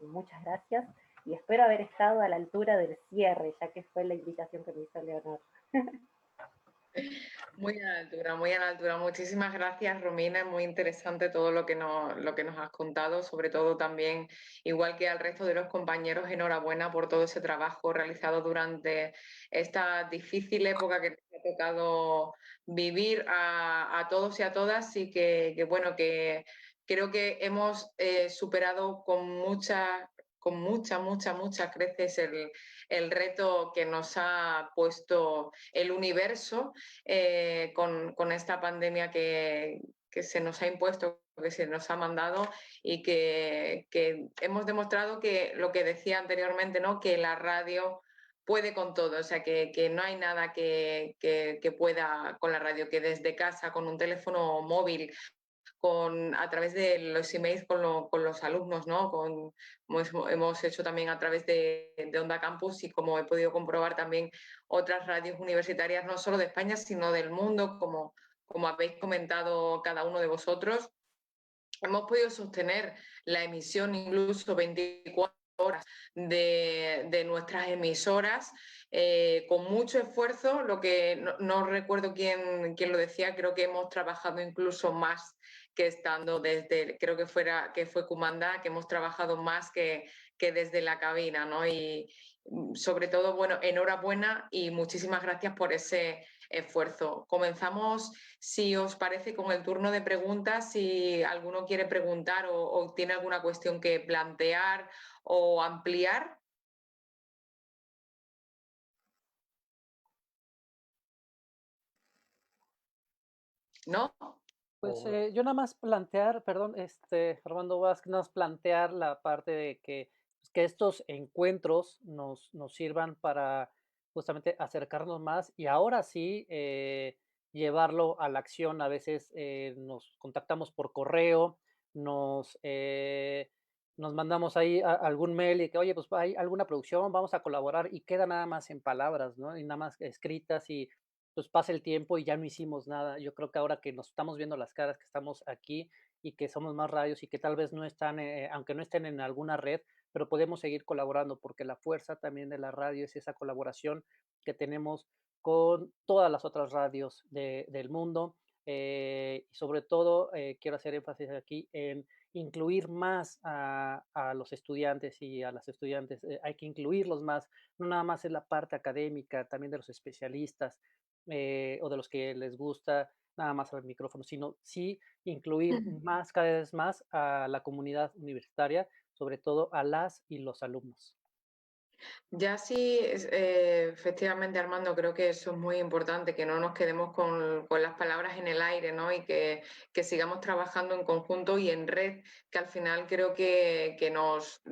Muchas gracias y espero haber estado a la altura del cierre, ya que fue la invitación que me hizo Leonor. Muy a la altura, muy a la altura. Muchísimas gracias, Romina. Es muy interesante todo lo que nos has contado, sobre todo también, igual que al resto de los compañeros, enhorabuena por todo ese trabajo realizado durante esta difícil época que nos ha tocado vivir a todos y a todas, y que bueno, que creo que hemos superado con mucha creces el reto que nos ha puesto el universo con esta pandemia que se nos ha impuesto, que se nos ha mandado, y que hemos demostrado que lo que decía anteriormente, ¿no? Que la radio puede con todo, o sea, que no hay nada que pueda con la radio, que desde casa, con un teléfono móvil, a través de los emails con los alumnos, ¿no? Hemos hecho también a través de Onda Campus, y como he podido comprobar también otras radios universitarias, no solo de España, sino del mundo, como habéis comentado cada uno de vosotros. Hemos podido sostener la emisión incluso 24 horas de nuestras emisoras con mucho esfuerzo. Lo que no recuerdo quién lo decía, creo que hemos trabajado incluso más que estando creo que fue Kumanda, que hemos trabajado más que desde la cabina, ¿no? Y sobre todo, bueno, enhorabuena y muchísimas gracias por ese esfuerzo. Comenzamos, si os parece, con el turno de preguntas. Si alguno quiere preguntar o tiene alguna cuestión que plantear o ampliar. ¿No? Pues yo nada más plantear, perdón, Armando Vázquez, nada más plantear la parte de que estos encuentros nos sirvan para justamente acercarnos más y ahora sí llevarlo a la acción. A veces nos contactamos por correo, nos mandamos ahí algún mail y que, oye, pues hay alguna producción, vamos a colaborar, y queda nada más en palabras, ¿no? Y nada más escritas, y pues pasa el tiempo y ya no hicimos nada. Yo creo que ahora que nos estamos viendo las caras, que estamos aquí y que somos más radios y que tal vez no están, aunque no estén en alguna red, pero podemos seguir colaborando, porque la fuerza también de la radio es esa colaboración que tenemos con todas las otras radios del mundo. Y sobre todo quiero hacer énfasis aquí en incluir más a los estudiantes y a las estudiantes. Hay que incluirlos más, no nada más en la parte académica, también de los especialistas o de los que les gusta nada más al micrófono, sino sí incluir más, cada vez más a la comunidad universitaria, sobre todo a las y los alumnos. Ya sí, efectivamente, Armando, creo que eso es muy importante, que no nos quedemos con las palabras en el aire, ¿no? Y que sigamos trabajando en conjunto y en red, que al final creo que nos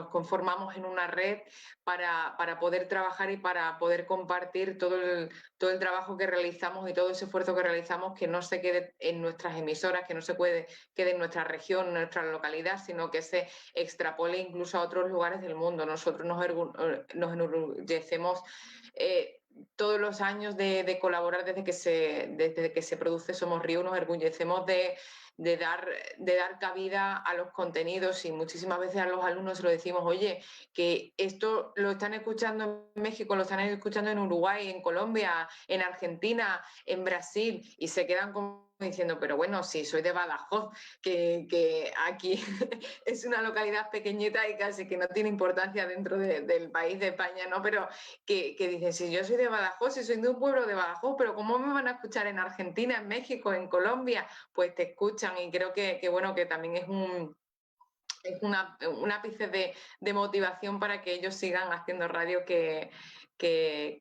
conformamos en una red para poder trabajar y para poder compartir todo el trabajo que realizamos y todo ese esfuerzo que realizamos, que no se quede en nuestras emisoras, que no se quede en nuestra región, en nuestra localidad, sino que se extrapole incluso a otros lugares del mundo. Nosotros nos enorgullecemos todos los años de colaborar desde que se produce Somos Río, nos enorgullecemos de dar cabida a los contenidos, y muchísimas veces a los alumnos se lo decimos, oye, que esto lo están escuchando en México, lo están escuchando en Uruguay, en Colombia, en Argentina, en Brasil, y se quedan como diciendo, pero bueno, sí, soy de Badajoz, que aquí es una localidad pequeñita y casi que no tiene importancia dentro del país de España, ¿no? Pero que dicen, si yo soy de Badajoz, si soy de un pueblo de Badajoz, pero ¿cómo me van a escuchar en Argentina, en México, en Colombia? Pues te escuchan, y creo que bueno, que también es un ápice de motivación para que ellos sigan haciendo radio, que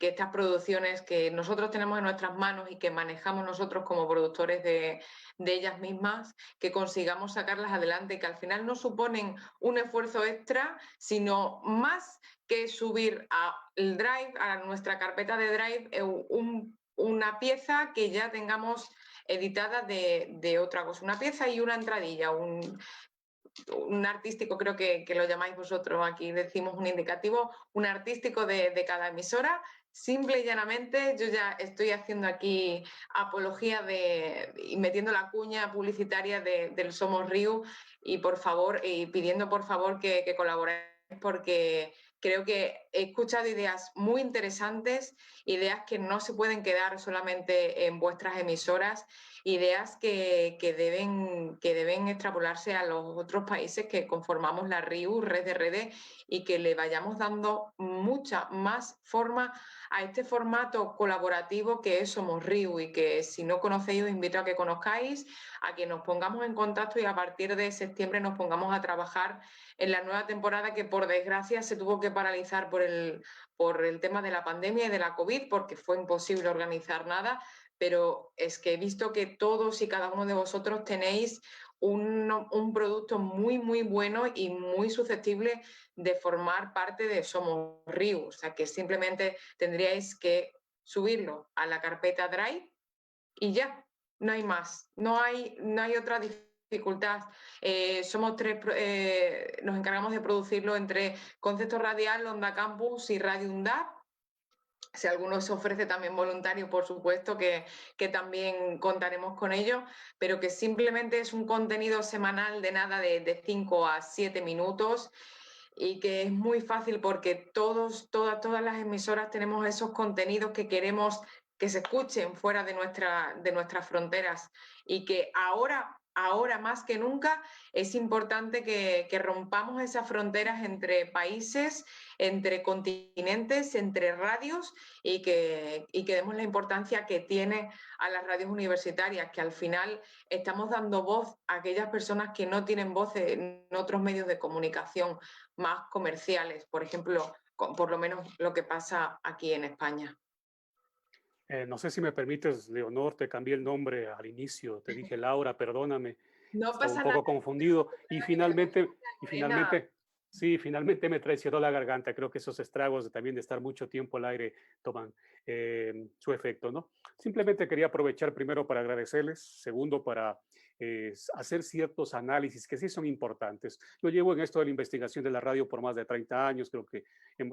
estas producciones que nosotros tenemos en nuestras manos y que manejamos nosotros como productores de ellas mismas, que consigamos sacarlas adelante, que al final no suponen un esfuerzo extra, sino más que subir al Drive, a nuestra carpeta de Drive, una pieza que ya tengamos editada de otra cosa, una pieza y una entradilla, un artístico, creo que lo llamáis vosotros, aquí decimos un indicativo, un artístico de cada emisora. Simple y llanamente, yo ya estoy haciendo aquí apología y metiendo la cuña publicitaria del Somos Río, y por favor, y pidiendo por favor que colaboréis, porque creo que he escuchado ideas muy interesantes, ideas que no se pueden quedar solamente en vuestras emisoras, ideas que deben extrapolarse a los otros países que conformamos la RIU, Red de Redes, y que le vayamos dando mucha más forma a este formato colaborativo que es Somos RIU, y que si no conocéis os invito a que conozcáis, a que nos pongamos en contacto y a partir de septiembre nos pongamos a trabajar en la nueva temporada, que por desgracia se tuvo que paralizar por el tema de la pandemia y de la COVID, porque fue imposible organizar nada. Pero es que he visto que todos y cada uno de vosotros tenéis un producto muy, muy bueno y muy susceptible de formar parte de Somos Río. O sea, que simplemente tendríais que subirlo a la carpeta Drive y ya, no hay más. No hay otra dificultad. Somos tres, nos encargamos de producirlo entre Concepto Radial, Onda Campus y Radio UNDAP. Si alguno se ofrece también voluntario, por supuesto que también contaremos con ello, pero que simplemente es un contenido semanal de nada de 5 a 7 minutos, y que es muy fácil porque todas las emisoras tenemos esos contenidos que queremos que se escuchen fuera de nuestras fronteras, y que ahora más que nunca es importante que rompamos esas fronteras entre países, entre continentes, entre radios, y que demos la importancia que tiene a las radios universitarias, que al final estamos dando voz a aquellas personas que no tienen voz en otros medios de comunicación más comerciales, por ejemplo, por lo menos lo que pasa aquí en España. No sé si me permites, Leonor, te cambié el nombre al inicio, te dije Laura, perdóname, no estaba pasa un poco nada. confundido y finalmente me traicionó la garganta. Creo que esos estragos también de estar mucho tiempo al aire toman su efecto, ¿no? Simplemente quería aprovechar primero para agradecerles, segundo para hacer ciertos análisis que sí son importantes. Yo llevo en esto de la investigación de la radio por más de 30 años, creo que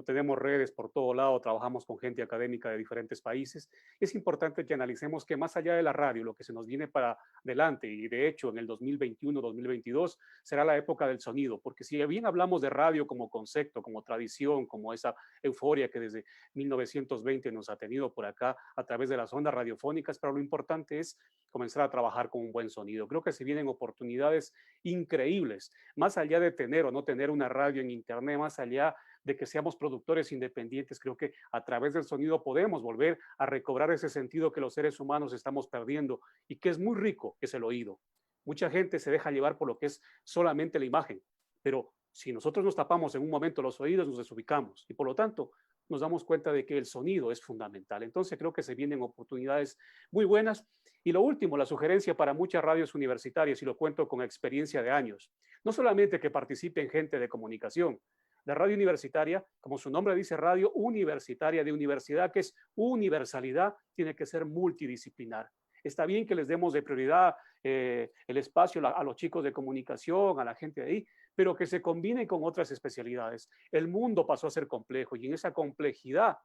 tenemos redes por todo lado, trabajamos con gente académica de diferentes países. Es importante que analicemos que más allá de la radio, lo que se nos viene para adelante, y de hecho en el 2021-2022 será la época del sonido, porque si bien hablamos de radio como concepto, como tradición, como esa euforia que desde 1920 nos ha tenido por acá a través de las ondas radiofónicas, pero lo importante es comenzar a trabajar con un buen sonido. creo que se vienen oportunidades increíbles, más allá de tener o no tener una radio en internet, más allá de que seamos productores independientes. Creo que a través del sonido podemos volver a recobrar ese sentido que los seres humanos estamos perdiendo y que es muy rico, que es el oído. Mucha gente se deja llevar por lo que es solamente la imagen, pero si nosotros nos tapamos en un momento los oídos, nos desubicamos y por lo tanto nos damos cuenta de que el sonido es fundamental. Entonces creo que se vienen oportunidades muy buenas. Y lo último, la sugerencia para muchas radios universitarias, y lo cuento con experiencia de años, no solamente que participen gente de comunicación. La radio universitaria, como su nombre dice, radio universitaria de universidad, que es universalidad, tiene que ser multidisciplinar. Está bien que les demos de prioridad el espacio a los chicos de comunicación, a la gente de ahí, pero que se combine con otras especialidades. El mundo pasó a ser complejo y en esa complejidad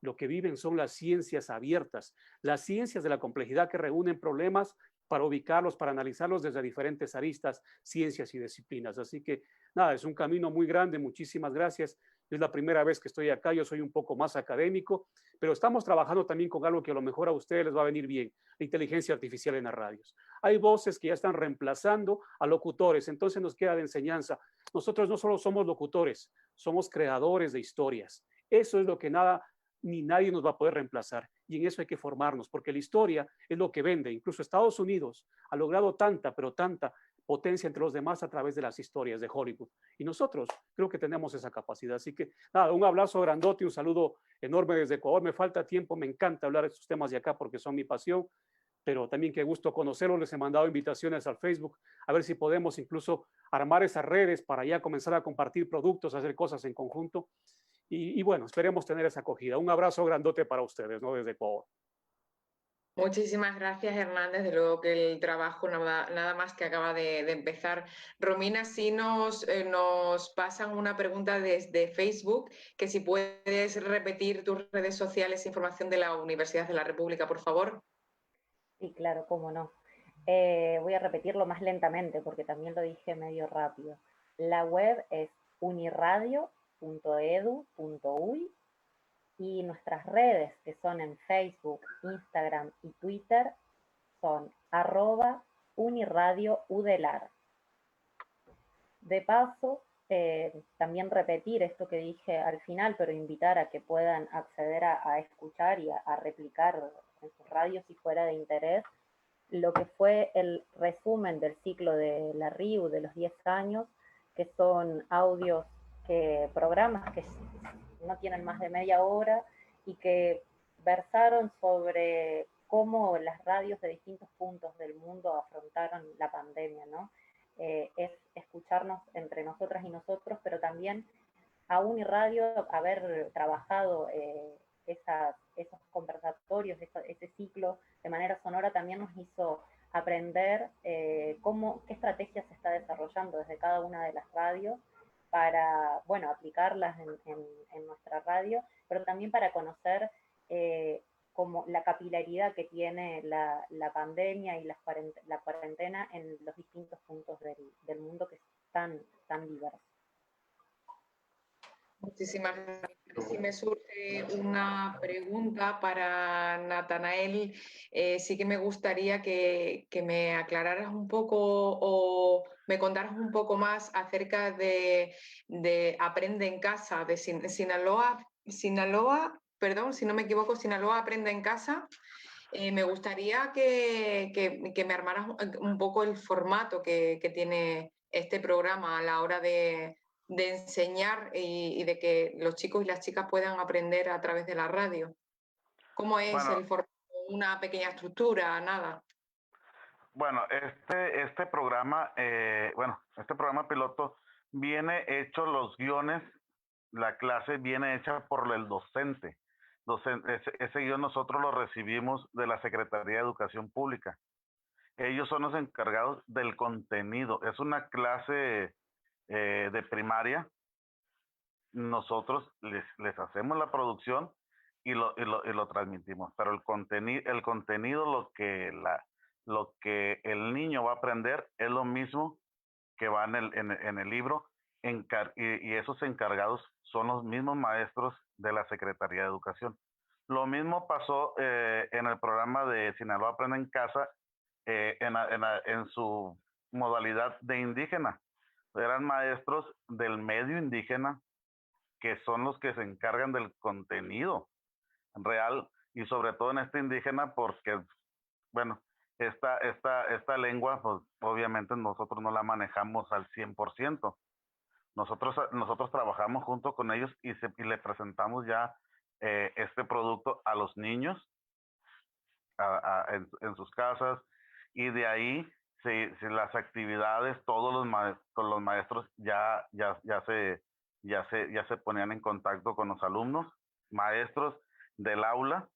lo que viven son las ciencias abiertas, las ciencias de la complejidad que reúnen problemas para ubicarlos, para analizarlos desde diferentes aristas, ciencias y disciplinas. Así que nada, es un camino muy grande, muchísimas gracias. Es la primera vez que estoy acá, yo soy un poco más académico, pero estamos trabajando también con algo que a lo mejor a ustedes les va a venir bien, la inteligencia artificial en las radios. Hay voces que ya están reemplazando a locutores, entonces nos queda de enseñanza. Nosotros no solo somos locutores, somos creadores de historias. Eso es lo que nada ni nadie nos va a poder reemplazar. Y en eso hay que formarnos, porque la historia es lo que vende. Incluso Estados Unidos ha logrado tanta, pero tanta potencia entre los demás a través de las historias de Hollywood. Y nosotros creo que tenemos esa capacidad. Así que nada, un abrazo grandote, un saludo enorme desde Ecuador. Me falta tiempo, me encanta hablar de estos temas de acá porque son mi pasión, pero también qué gusto conocerlos. Les he mandado invitaciones al Facebook, a ver si podemos incluso armar esas redes para ya comenzar a compartir productos, hacer cosas en conjunto. Y bueno, esperemos tener esa acogida. Un abrazo grandote para ustedes, ¿no? Desde Ecuador. Muchísimas gracias, Hernán. Desde luego que el trabajo nada más que acaba de empezar. Romina, sí nos pasan una pregunta desde Facebook, que si puedes repetir tus redes sociales e información de la Universidad de la República, por favor. Sí, claro, cómo no. Voy a repetirlo más lentamente porque también lo dije medio rápido. La web es uniradio.edu.uy y nuestras redes, que son en Facebook, Instagram y Twitter, son @uniradioUDELAR. De paso, también repetir esto que dije al final, pero invitar a que puedan acceder a escuchar y a replicar en sus radios si fuera de interés lo que fue el resumen del ciclo de la RIU de los 10 años, que son audios, programas que no tienen más de media hora y que versaron sobre cómo las radios de distintos puntos del mundo afrontaron la pandemia, ¿no? Es escucharnos entre nosotras y nosotros, pero también a Uniradio haber trabajado esos conversatorios, ese ciclo de manera sonora también nos hizo aprender qué estrategia se está desarrollando desde cada una de las radios para, bueno, aplicarlas en nuestra radio, pero también para conocer como la capilaridad que tiene la pandemia y la cuarentena en los distintos puntos del mundo que es tan diverso. Muchísimas gracias. Si me surge una pregunta para Natanael, sí que me gustaría que me aclararas un poco o me contaras un poco más acerca de Aprende en Casa, de Sinaloa, perdón, si no me equivoco, Sinaloa Aprende en Casa. Me gustaría que me armaras un poco el formato que tiene este programa a la hora de enseñar y de que los chicos y las chicas puedan aprender a través de la radio. ¿Cómo es el formato? ¿Una pequeña estructura? Nada. Bueno, este programa, este programa piloto viene hecho, los guiones, la clase viene hecha por el docente. Ese guión nosotros lo recibimos de la Secretaría de Educación Pública. Ellos son los encargados del contenido. Es una clase de primaria. Nosotros les hacemos la producción y lo transmitimos, pero el contenido, lo que el niño va a aprender es lo mismo que va en el libro, y esos encargados son los mismos maestros de la Secretaría de Educación. Lo mismo pasó en el programa de Sinaloa Aprende en Casa, en su modalidad de indígena. Eran maestros del medio indígena, que son los que se encargan del contenido real, y sobre todo en este indígena, porque, bueno, esta lengua, pues obviamente nosotros no la manejamos al 100%. Nosotros trabajamos junto con ellos y le presentamos ya este producto a los niños en sus casas, y de ahí si las actividades, todos los maestros ya se ponían en contacto con los alumnos, maestros del aula,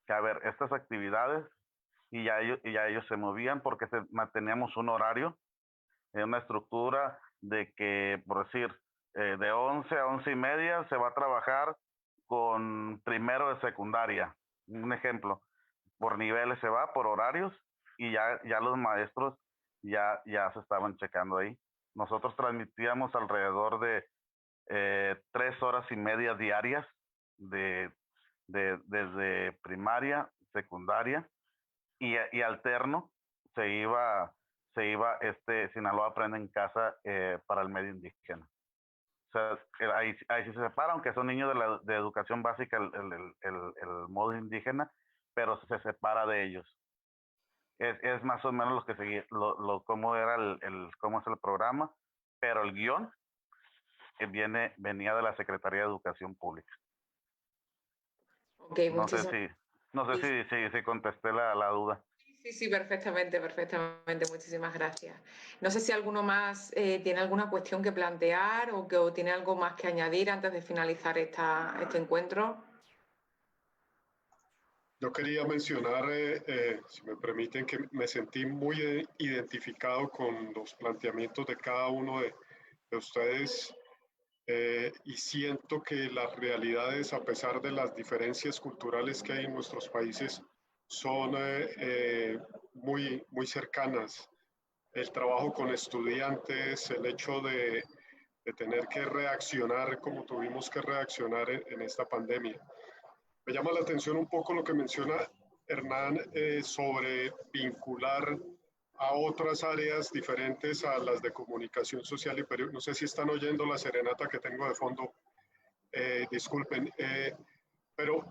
que a ver, estas actividades, y ya ellos se movían, porque manteníamos un horario, una estructura de que, por decir, de 11 a 11:30 se va a trabajar con primero de secundaria, un ejemplo, por niveles se va, por horarios, y ya los maestros ya se estaban checando ahí. Nosotros transmitíamos alrededor de 3 horas y media diarias desde primaria, secundaria, y alterno se iba Sinaloa Aprende en Casa para el medio indígena. O sea, ahí sí se separa, aunque son niños de educación básica, el modo indígena, pero se separa de ellos. Es más o menos lo que seguía, cómo es el programa, pero el guión venía de la Secretaría de Educación Pública. Okay, no sé si contesté la duda. Sí, perfectamente. Muchísimas gracias. No sé si alguno más tiene alguna cuestión que plantear o tiene algo más que añadir antes de finalizar este encuentro. Yo quería mencionar, si me permiten, que me sentí muy identificado con los planteamientos de cada uno de ustedes, y siento que las realidades, a pesar de las diferencias culturales que hay en nuestros países, son muy cercanas. El trabajo con estudiantes, el hecho de tener que reaccionar como tuvimos que reaccionar en esta pandemia. Me llama la atención un poco lo que menciona Hernán sobre vincular a otras áreas diferentes a las de comunicación social y periodismo. No sé si están oyendo la serenata que tengo de fondo, disculpen, pero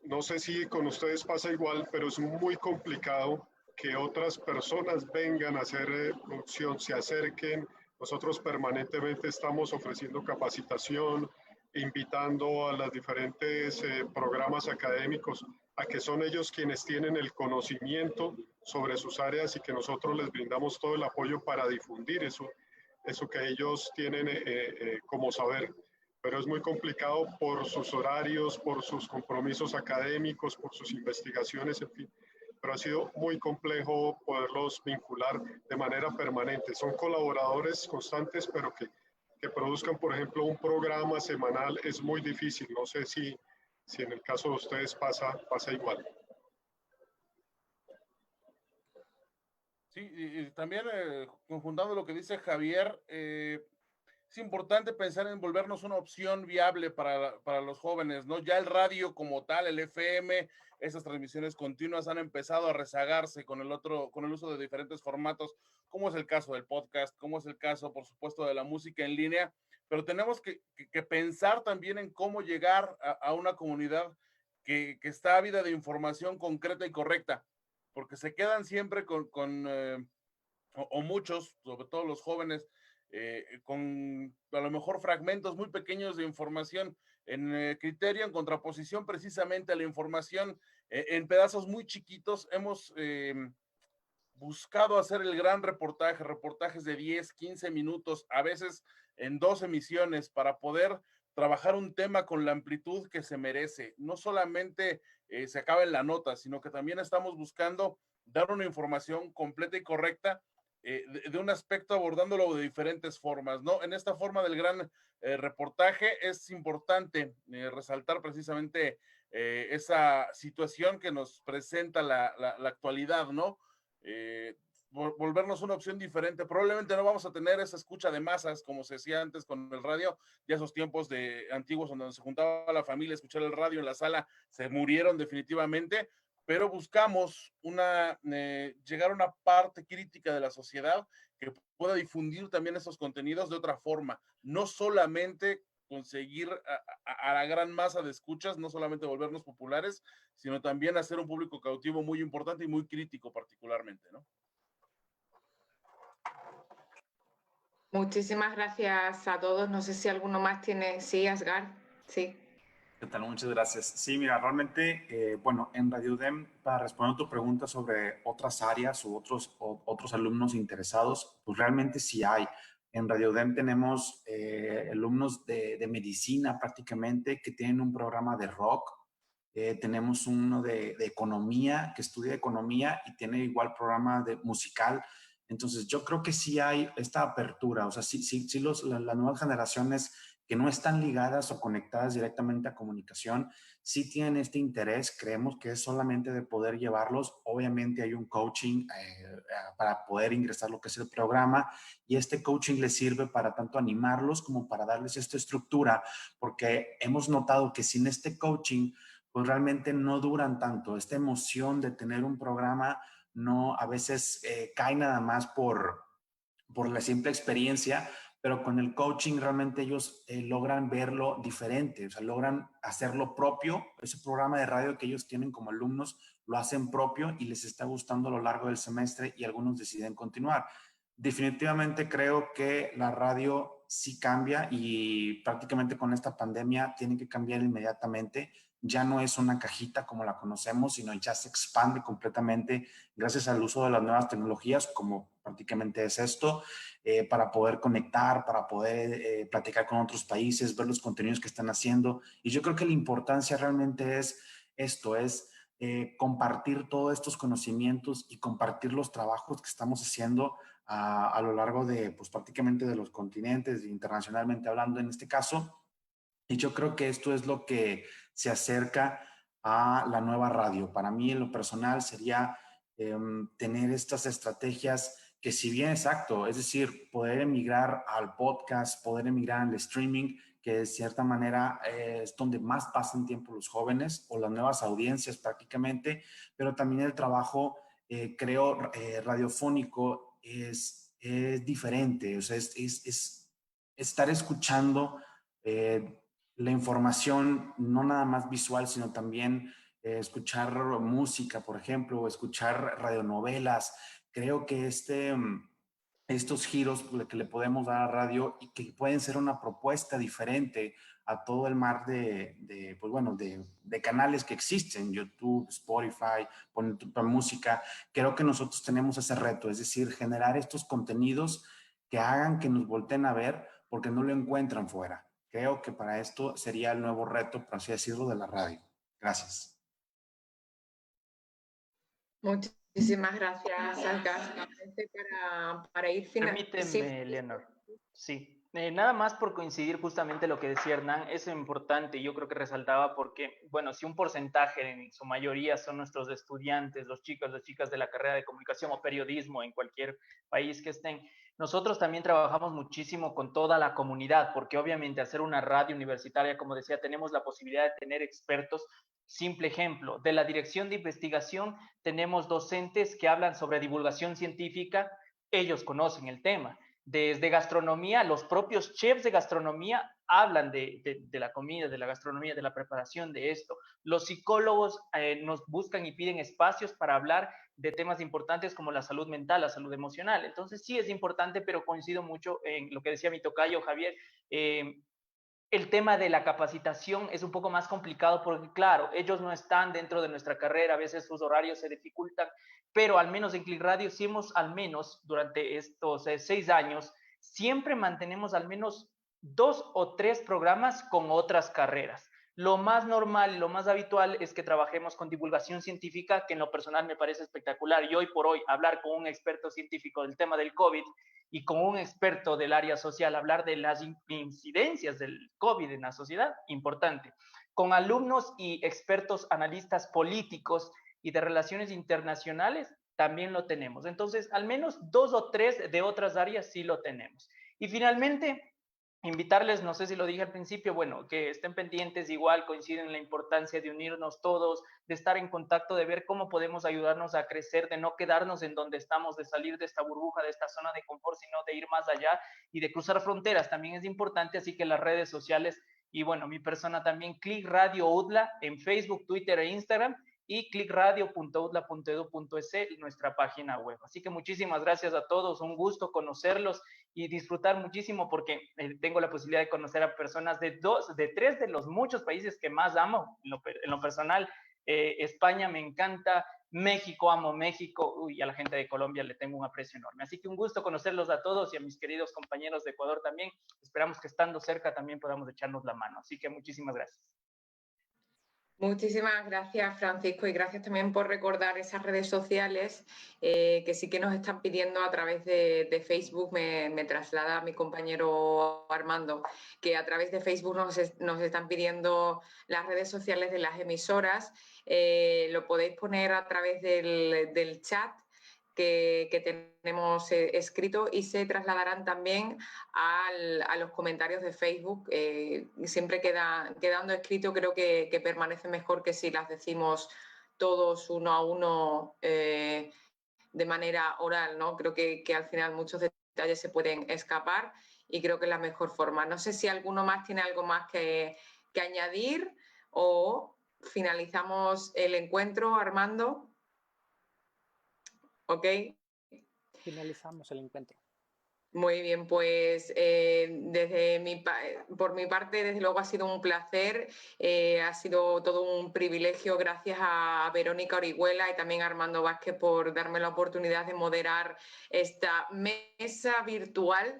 no sé si con ustedes pasa igual, pero es muy complicado que otras personas vengan a hacer producción, se acerquen. Nosotros permanentemente estamos ofreciendo capacitación, invitando a los diferentes programas académicos a que son ellos quienes tienen el conocimiento sobre sus áreas y que nosotros les brindamos todo el apoyo para difundir eso que ellos tienen como saber. Pero es muy complicado por sus horarios, por sus compromisos académicos, por sus investigaciones, en fin. Pero ha sido muy complejo poderlos vincular de manera permanente. Son colaboradores constantes, pero que produzcan, por ejemplo, un programa semanal es muy difícil. No sé si en el caso de ustedes pasa igual. Sí, y también conjuntando lo que dice Javier, es importante pensar en volvernos una opción viable para los jóvenes, ¿no? Ya el radio como tal, el FM, esas transmisiones continuas han empezado a rezagarse con el uso de diferentes formatos, como es el caso del podcast, como es el caso, por supuesto, de la música en línea, pero tenemos que pensar también en cómo llegar a una comunidad que está ávida de información concreta y correcta, porque se quedan siempre o muchos, sobre todo los jóvenes, con a lo mejor fragmentos muy pequeños de información en criterio, en contraposición precisamente a la información en pedazos muy chiquitos. Hemos buscado hacer el gran reportajes de 10, 15 minutos, a veces en 2 emisiones, para poder trabajar un tema con la amplitud que se merece. No solamente se acaba en la nota, sino que también estamos buscando dar una información completa y correcta de un aspecto, abordándolo de diferentes formas, ¿no? En esta forma del gran reportaje es importante resaltar precisamente esa situación que nos presenta la actualidad, ¿no? Volvernos una opción diferente. Probablemente no vamos a tener esa escucha de masas como se hacía antes con el radio. Ya esos tiempos antiguos donde se juntaba la familia a escuchar el radio en la sala se murieron definitivamente, pero buscamos llegar a una parte crítica de la sociedad que pueda difundir también esos contenidos de otra forma, no solamente conseguir a la gran masa de escuchas, no solamente volvernos populares, sino también hacer un público cautivo muy importante y muy crítico particularmente, ¿no? Muchísimas gracias a todos. No sé si alguno más tiene. Sí, Asgar. Sí. ¿Qué tal? Muchas gracias. Sí, mira, realmente, bueno, en Radio UDEM, para responder a tu pregunta sobre otras áreas u otros alumnos interesados, pues realmente sí hay. En Radio UDEM tenemos alumnos de medicina prácticamente que tienen un programa de rock. Tenemos uno de economía, que estudia economía y tiene igual programa de musical. Entonces, yo creo que sí hay esta apertura. O sea, sí las nuevas generaciones que no están ligadas o conectadas directamente a comunicación, sí tienen este interés. Creemos que es solamente de poder llevarlos. Obviamente hay un coaching para poder ingresar lo que es el programa, y este coaching les sirve para tanto animarlos como para darles esta estructura, porque hemos notado que sin este coaching, pues realmente no duran tanto. Esta emoción de tener un programa no, a veces cae nada más por la simple experiencia, pero con el coaching realmente ellos logran verlo diferente, o sea, logran hacerlo propio. Ese programa de radio que ellos tienen como alumnos lo hacen propio y les está gustando a lo largo del semestre, y algunos deciden continuar. Definitivamente creo que la radio sí cambia, y prácticamente con esta pandemia tiene que cambiar inmediatamente. Ya no es una cajita como la conocemos, sino ya se expande completamente gracias al uso de las nuevas tecnologías, como prácticamente es esto, para poder conectar, para poder platicar con otros países, ver los contenidos que están haciendo. Y yo creo que la importancia realmente es esto, es compartir todos estos conocimientos y compartir los trabajos que estamos haciendo a lo largo de, pues prácticamente de los continentes, internacionalmente hablando en este caso. Y yo creo que esto es lo que se acerca a la nueva radio. Para mí, en lo personal, sería tener estas estrategias que, si bien exacto, es decir, poder emigrar al podcast, poder emigrar al streaming, que de cierta manera es donde más pasan tiempo los jóvenes o las nuevas audiencias prácticamente, pero también el trabajo, creo, radiofónico es diferente. O sea, es estar escuchando la información, no nada más visual, sino también escuchar música, por ejemplo, o escuchar radionovelas. Creo que estos giros que le podemos dar a radio, y que pueden ser una propuesta diferente a todo el mar pues bueno, de canales que existen, YouTube, Spotify, poner música. Creo que nosotros tenemos ese reto, es decir, generar estos contenidos que hagan que nos volteen a ver, porque no lo encuentran fuera. Creo que para esto sería el nuevo reto, por así decirlo, de la radio. Gracias. Muchísimas gracias, Algar. Para ir Permíteme, sí. Leonor. Sí. Nada más por coincidir justamente lo que decía Hernán, es importante, yo creo que resaltaba, porque, bueno, si un porcentaje, en su mayoría son nuestros estudiantes, los chicos, las chicas de la carrera de comunicación o periodismo en cualquier país que estén, nosotros también trabajamos muchísimo con toda la comunidad, porque obviamente hacer una radio universitaria, como decía, tenemos la posibilidad de tener expertos. Simple ejemplo, de la dirección de investigación tenemos docentes que hablan sobre divulgación científica, ellos conocen el tema. Desde gastronomía, los propios chefs de gastronomía hablan de la comida, de la gastronomía, de la preparación de esto. Los psicólogos nos buscan y piden espacios para hablar de temas importantes como la salud mental, la salud emocional. Entonces sí es importante, pero coincido mucho en lo que decía mi tocayo Javier. El tema de la capacitación es un poco más complicado porque, claro, ellos no están dentro de nuestra carrera, a veces sus horarios se dificultan, pero al menos en Click Radio sí hemos, al menos durante estos 6 años, siempre mantenemos al menos 2 o 3 programas con otras carreras. Lo más normal, lo más habitual es que trabajemos con divulgación científica, que en lo personal me parece espectacular. Y hoy por hoy, hablar con un experto científico del tema del COVID y con un experto del área social, hablar de las incidencias del COVID en la sociedad, importante. Con alumnos y expertos analistas políticos y de relaciones internacionales, también lo tenemos. Entonces, al menos 2 o 3 de otras áreas sí lo tenemos. Y finalmente, invitarles, no sé si lo dije al principio, bueno, que estén pendientes, igual coinciden en la importancia de unirnos todos, de estar en contacto, de ver cómo podemos ayudarnos a crecer, de no quedarnos en donde estamos, de salir de esta burbuja, de esta zona de confort, sino de ir más allá y de cruzar fronteras. También es importante, así que las redes sociales y bueno, mi persona también, Click Radio UDLA en Facebook, Twitter e Instagram, y clickradio.udla.edu.es, nuestra página web. Así que muchísimas gracias a todos, un gusto conocerlos y disfrutar muchísimo porque tengo la posibilidad de conocer a personas de tres de los muchos países que más amo en lo personal. España me encanta, México, amo México, y a la gente de Colombia le tengo un aprecio enorme. Así que un gusto conocerlos a todos y a mis queridos compañeros de Ecuador también. Esperamos que estando cerca también podamos echarnos la mano. Así que muchísimas gracias. Muchísimas gracias, Francisco, y gracias también por recordar esas redes sociales que sí que nos están pidiendo a través de Facebook. Me traslada mi compañero Armando, que a través de Facebook nos están pidiendo las redes sociales de las emisoras. Lo podéis poner a través del chat que tenemos escrito y se trasladarán también a los comentarios de Facebook. Siempre quedando escrito, creo que permanece mejor que si las decimos todos uno a uno de manera oral, ¿no? Creo que al final muchos detalles se pueden escapar y creo que es la mejor forma. No sé si alguno más tiene algo más que añadir o finalizamos el encuentro, Armando. ¿Ok? Finalizamos el encuentro. Muy bien, pues por mi parte, desde luego ha sido un placer, ha sido todo un privilegio. Gracias a Verónica Orihuela y también a Armando Vázquez por darme la oportunidad de moderar esta mesa virtual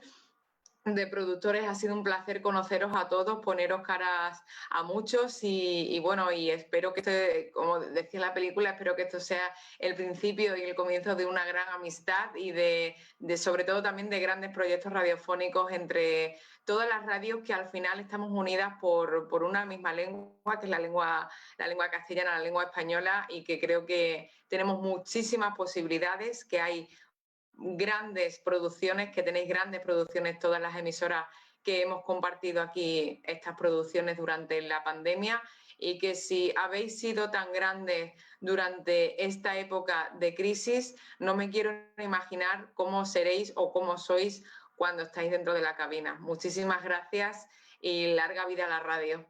de productores. Ha sido un placer conoceros a todos, poneros caras a muchos y bueno, y espero que esto, como decía la película, espero que esto sea el principio y el comienzo de una gran amistad y de sobre todo también de grandes proyectos radiofónicos entre todas las radios que al final estamos unidas por una misma lengua, que es la lengua castellana, la lengua española, y que creo que tenemos muchísimas posibilidades, que hay grandes producciones, que tenéis grandes producciones todas las emisoras que hemos compartido aquí estas producciones durante la pandemia, y que si habéis sido tan grandes durante esta época de crisis, no me quiero imaginar cómo seréis o cómo sois cuando estáis dentro de la cabina. Muchísimas gracias y larga vida a la radio.